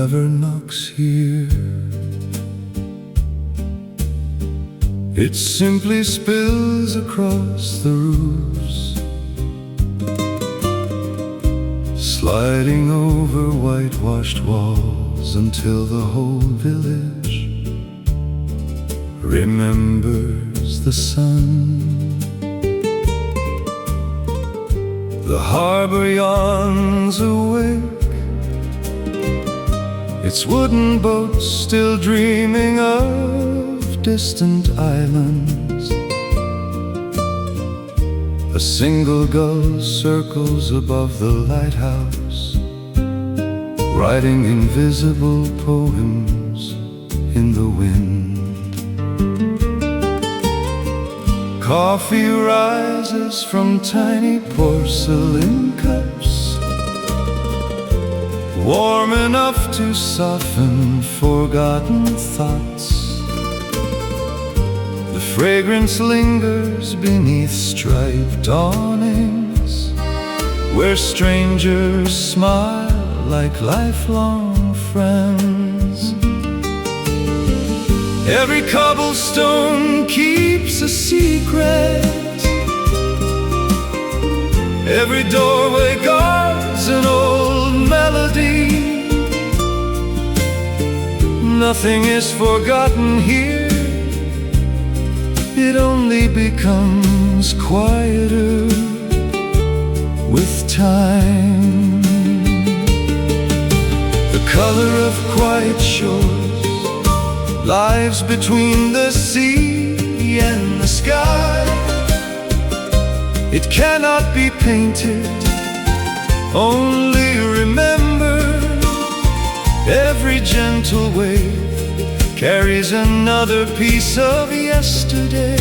never knocks here. It simply spills across the roofs, sliding over whitewashed walls until the whole village remembers the sun. The harbor yawns awake, its wooden boats still dreaming of distant islands. A single gull circles above the lighthouse, writing invisible poems in the wind. Coffee rises from tiny porcelain cups, warm enough to soften forgotten thoughts. The fragrance lingers beneath striped awnings, where strangers smile like lifelong friends. Every cobblestone keeps a secret, every doorway guards an old melody. Nothing is forgotten here, it only becomes quieter with time. The color of quiet shores lies between the sea and the sky. It cannot be painted, only remembered. Every gentle wave carries another piece of yesterday.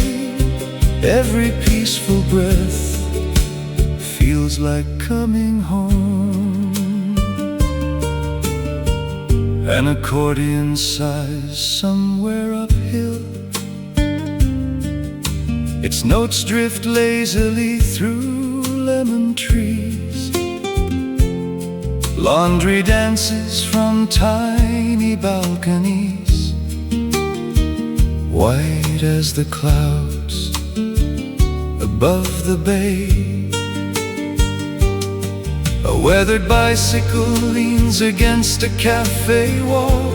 Every peaceful breath feels like coming home. An accordion sighs somewhere uphill, its notes drift lazily through lemon trees. Laundry dances from tiny balconies, white as the clouds above the bay. A weathered bicycle leans against a cafe wall,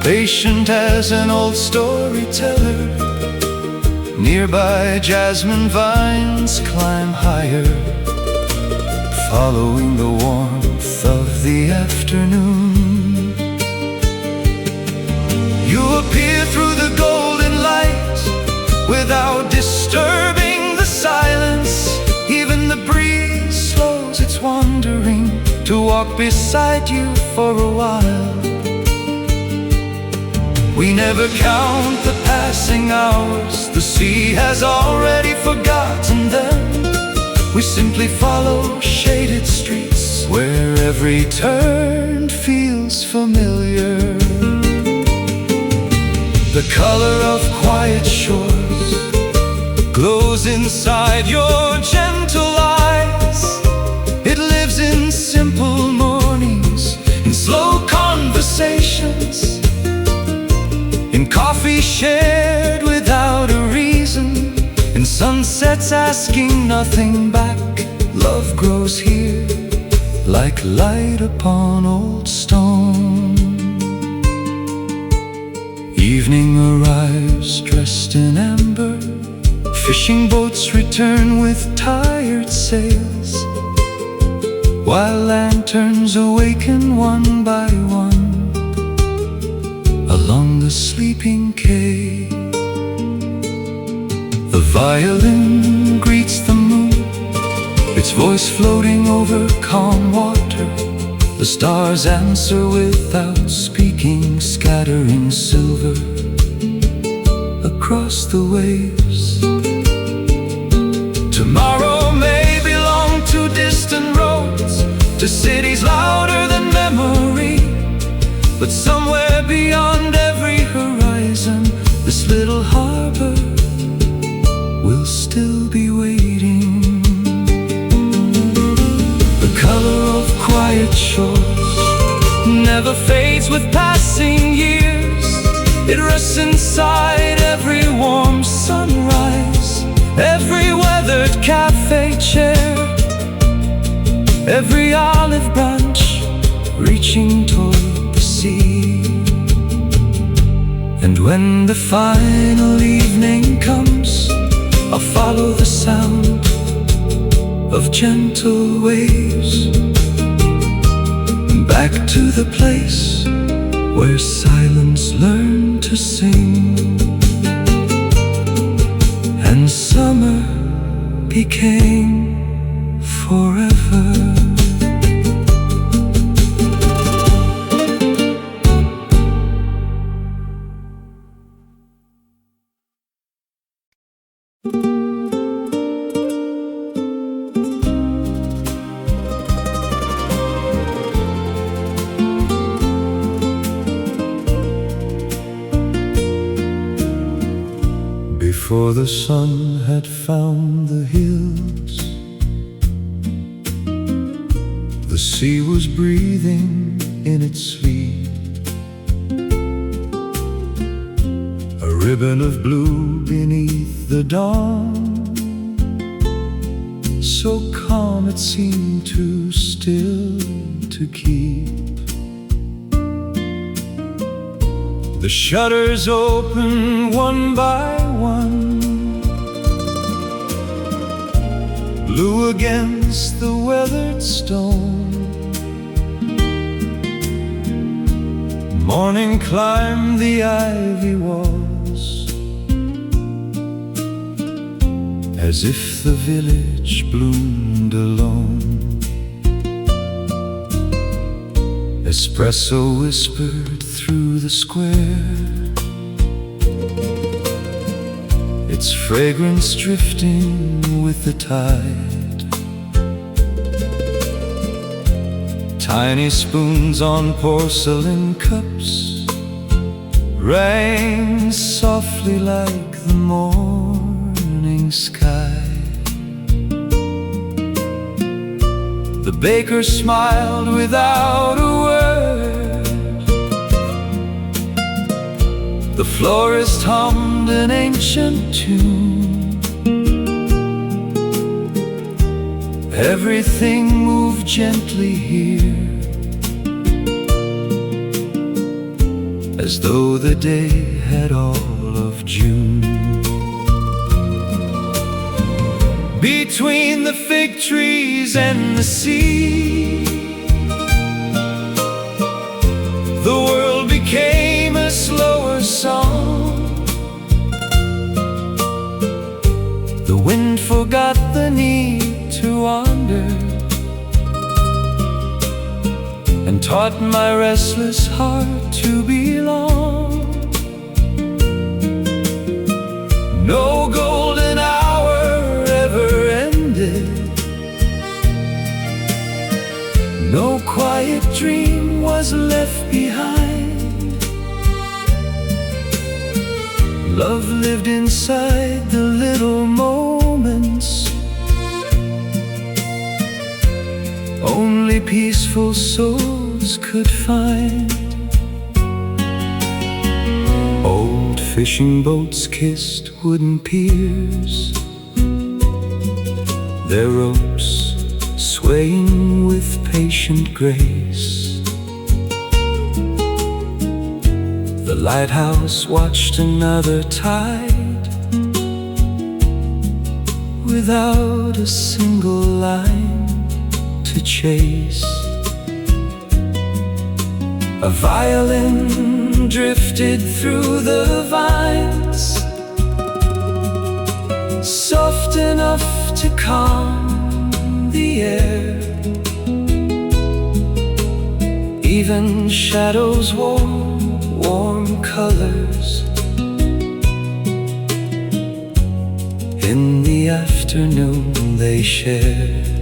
patient as an old storyteller. Nearby jasmine vines climb higher, following the warmth of the afternoon. You appear through the golden light without disturbing the silence. Even the breeze slows its wandering to walk beside you for a while. We never count the passing hours, the sea has already forgotten them. We simply follow shaded streets where every turn feels familiar. The color of quiet shores glows inside your gentle eyes. It lives in simple mornings, in slow conversations, in coffee shared without a reason, in sunsets asking nothing back. Love grows here like light upon old stone. Evening arrives dressed in amber, fishing boats return with tired sails, while lanterns awaken one by one along the sleeping quay. The violin greets the moon, its voice floating over calm water. The stars answer without speaking, scattering silver across the waves. Tomorrow may belong to distant roads, to cities louder than memory, but somewhere beyond every horizon, this little harbor will still be waiting. The color of quiet shores never fades with passing years. It rests inside every warm sunrise, every weathered cafe chair, every olive branch reaching toward the sea. And when the final evening comes, I'll follow the sound of gentle waves back to the place where silence learned to sing, and summer became forever. Before the sun had found the hills, the sea was breathing in its sleep. A ribbon of blue beneath the dawn, so calm it seemed too still to keep. The shutters open one by one, blue against the weathered stone. Morning climbed the ivy walls, as if the village bloomed alone. Espresso whispered through the square, its fragrance drifting with the tide. Tiny spoons on porcelain cups rang softly like the morning sky. The baker smiled without a word, the florist hummed an ancient tune. Everything moved gently here, as though the day had all of June. Between the fig trees and the sea, the world became a slower song. The wind forgot the need to wander, and taught my restless heart to belong. No golden hour ever ended, no quiet dream was left behind. Love lived inside the little moments only peaceful souls could find. Old fishing boats kissed wooden piers, their ropes swaying with patient grace. The lighthouse watched another tide without a single line to chase. A violin drifted through the vines, soft enough to calm the air. Even shadows wore warm colors in the afternoon they shared.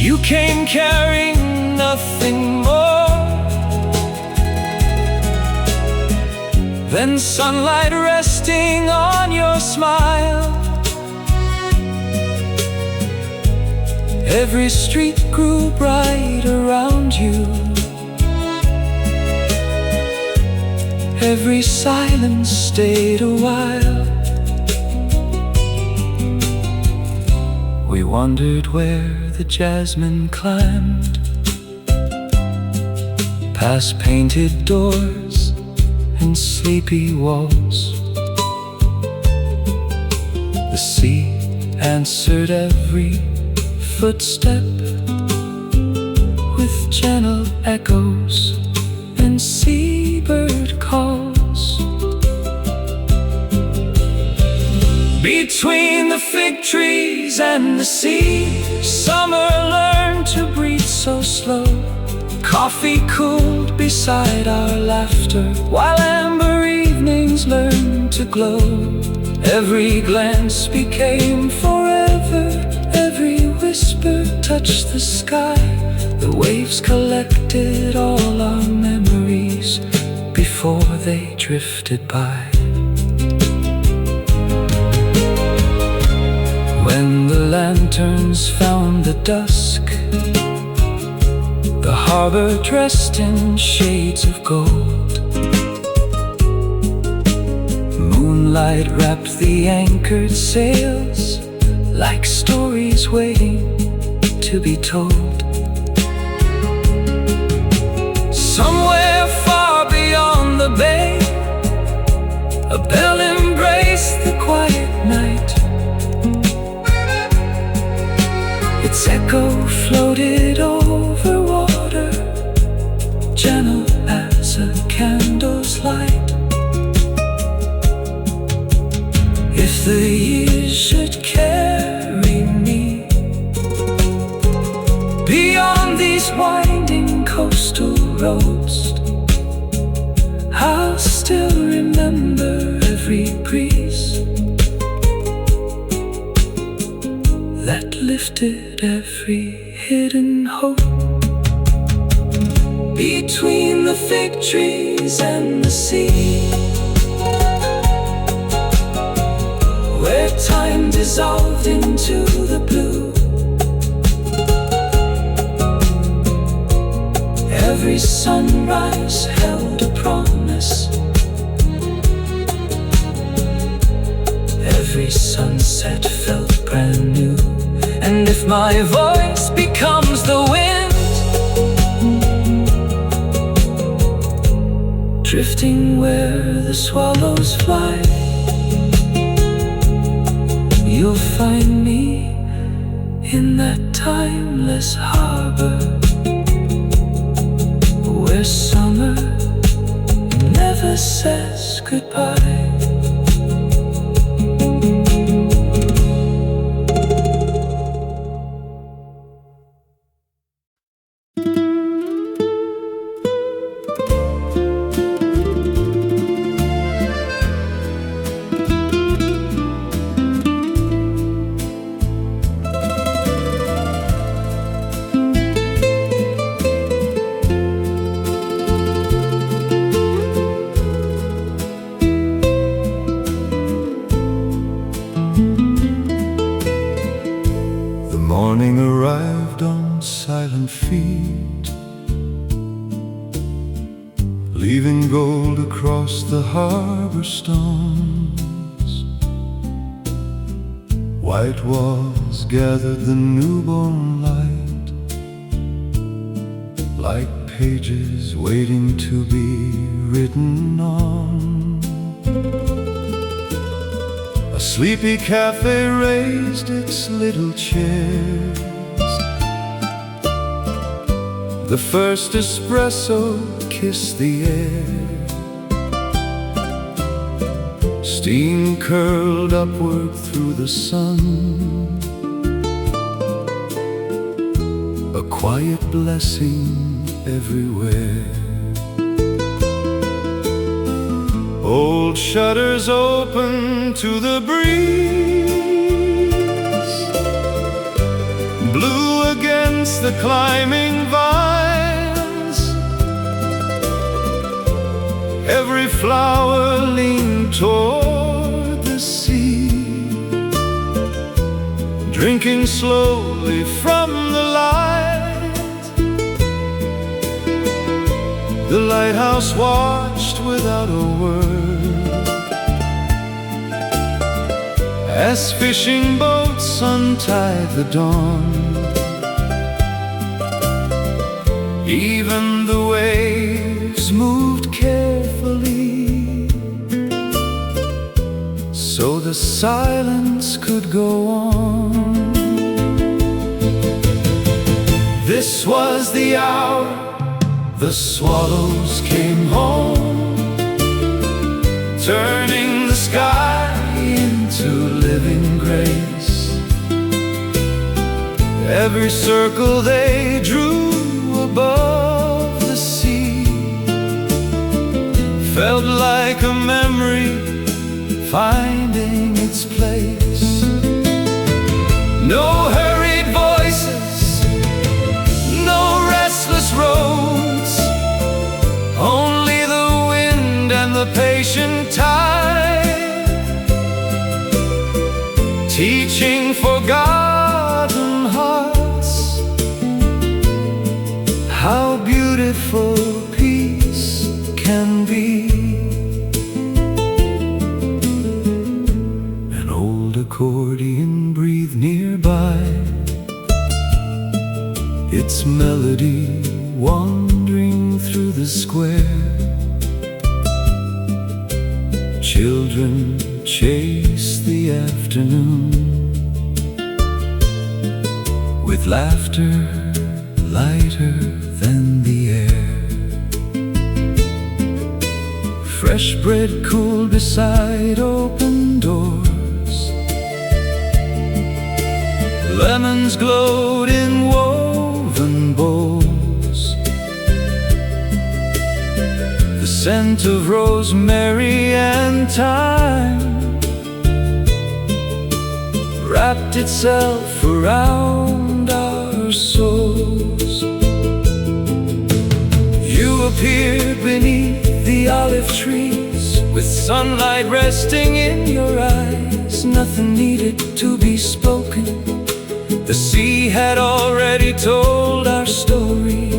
You came carrying nothing more than sunlight resting on your smile. Every street grew bright around you. Every silence stayed a while. We wondered where the jasmine climbed, past painted doors and sleepy walls. The sea answered every footstep with gentle echoes and seabird calls. Between the fig trees and the sea, summer learned to breathe so slow. Coffee cooled beside our laughter, while amber evenings learned to glow. Every glance became forever, every whisper touched the sky. The waves collected all our memories before they drifted by. When the lanterns found the dusk, the harbor dressed in shades of gold. Moonlight wrapped the anchored sails like stories waiting to be told. Somewhere far beyond the bay, a bell embraced the quiet night. Its echo floated over water, gentle as a candle's light. If the years should carry me beyond these winding coastal roads, I'll still remember every breeze that lifted every hidden hope. Between the fig trees and the sea, where time dissolved into the blue, every sunrise held a promise, every sunset felt brand new. And if my voice becomes the wind, drifting where the swallows fly, you'll find me in that timeless harbor where summer never says goodbye. Morning arrived on silent feet, leaving gold across the harbor stones. White walls gathered the newborn light, like pages waiting to be written on. A sleepy cafe raised its little chairs. The first espresso kissed the air. Steam curled upward through the sun, a quiet blessing everywhere. Old shutters open to the breeze, blue against the climbing vines. Every flower leaned toward the sea, drinking slowly from the light. The lighthouse watched without a word as fishing boats untied the dawn. Even the waves moved carefully, so the silence could go on. This was the hour the swallows came home, turning the sky into living grace. Every circle they drew above the sea felt like a memory finding its place. No hurried voices, no restless roads, only the wind and the patient tide, teaching forgotten hearts how beautiful peace can be. An old accordion breathed nearby, its melody wandering through the square. Children chase the afternoon with laughter lighter than the air. Fresh bread cooled beside open doors, lemons glowed in woven bowls. The scent of rosemary and thyme wrapped itself around our souls. You appeared beneath the olive trees, with sunlight resting in your eyes. Nothing needed to be spoken, the sea had already told our story.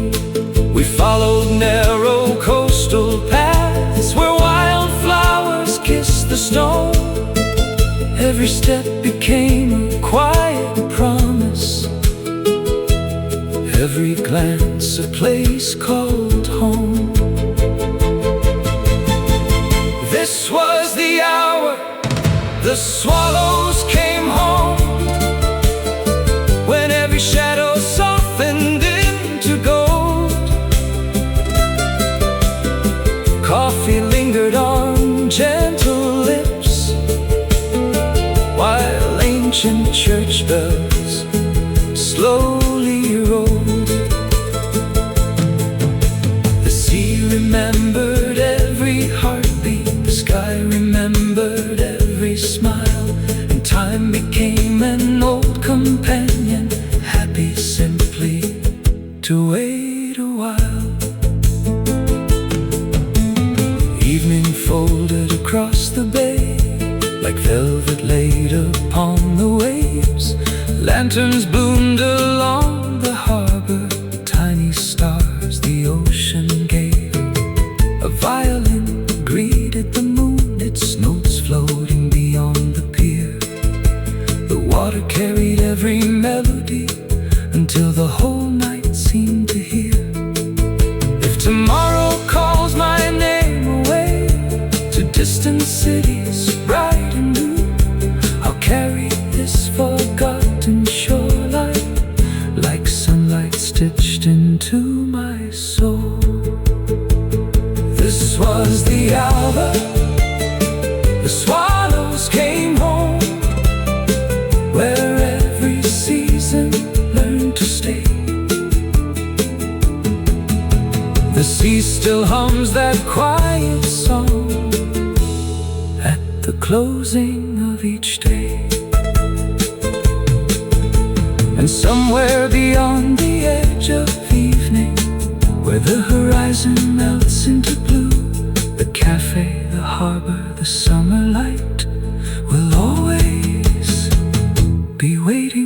We followed narrow coastal paths where wildflowers kissed the stone. Every step became a quiet promise, every glance a place called home. This was the hour the swallows came home, when every shadow softened into gold. Coffee lingered on gentle lips, while ancient church bells slowly rolled. The sea remembered every heartbeat, the sky remembered every smile, and time became an old companion, happy simply to wait a while. Evening folded across the bay like velvet laid upon the waves. Lanterns bloomed along the harbor, tiny stars the ocean gave. A violin greeted the moon, its notes floating beyond the pier. The water carried every melody until the whole night seemed to hear. If tomorrow calls my name away to distant cities bright and new, I'll carry this forgotten shoreline like sunlight stitched into my soul. This was the hour the swallows came home, where every season learned to stay. The sea still hums that quiet song at the closing of each day. And somewhere beyond the edge of evening, where the horizon melts into blue, the cafe, the harbor, the summer light will always be waiting.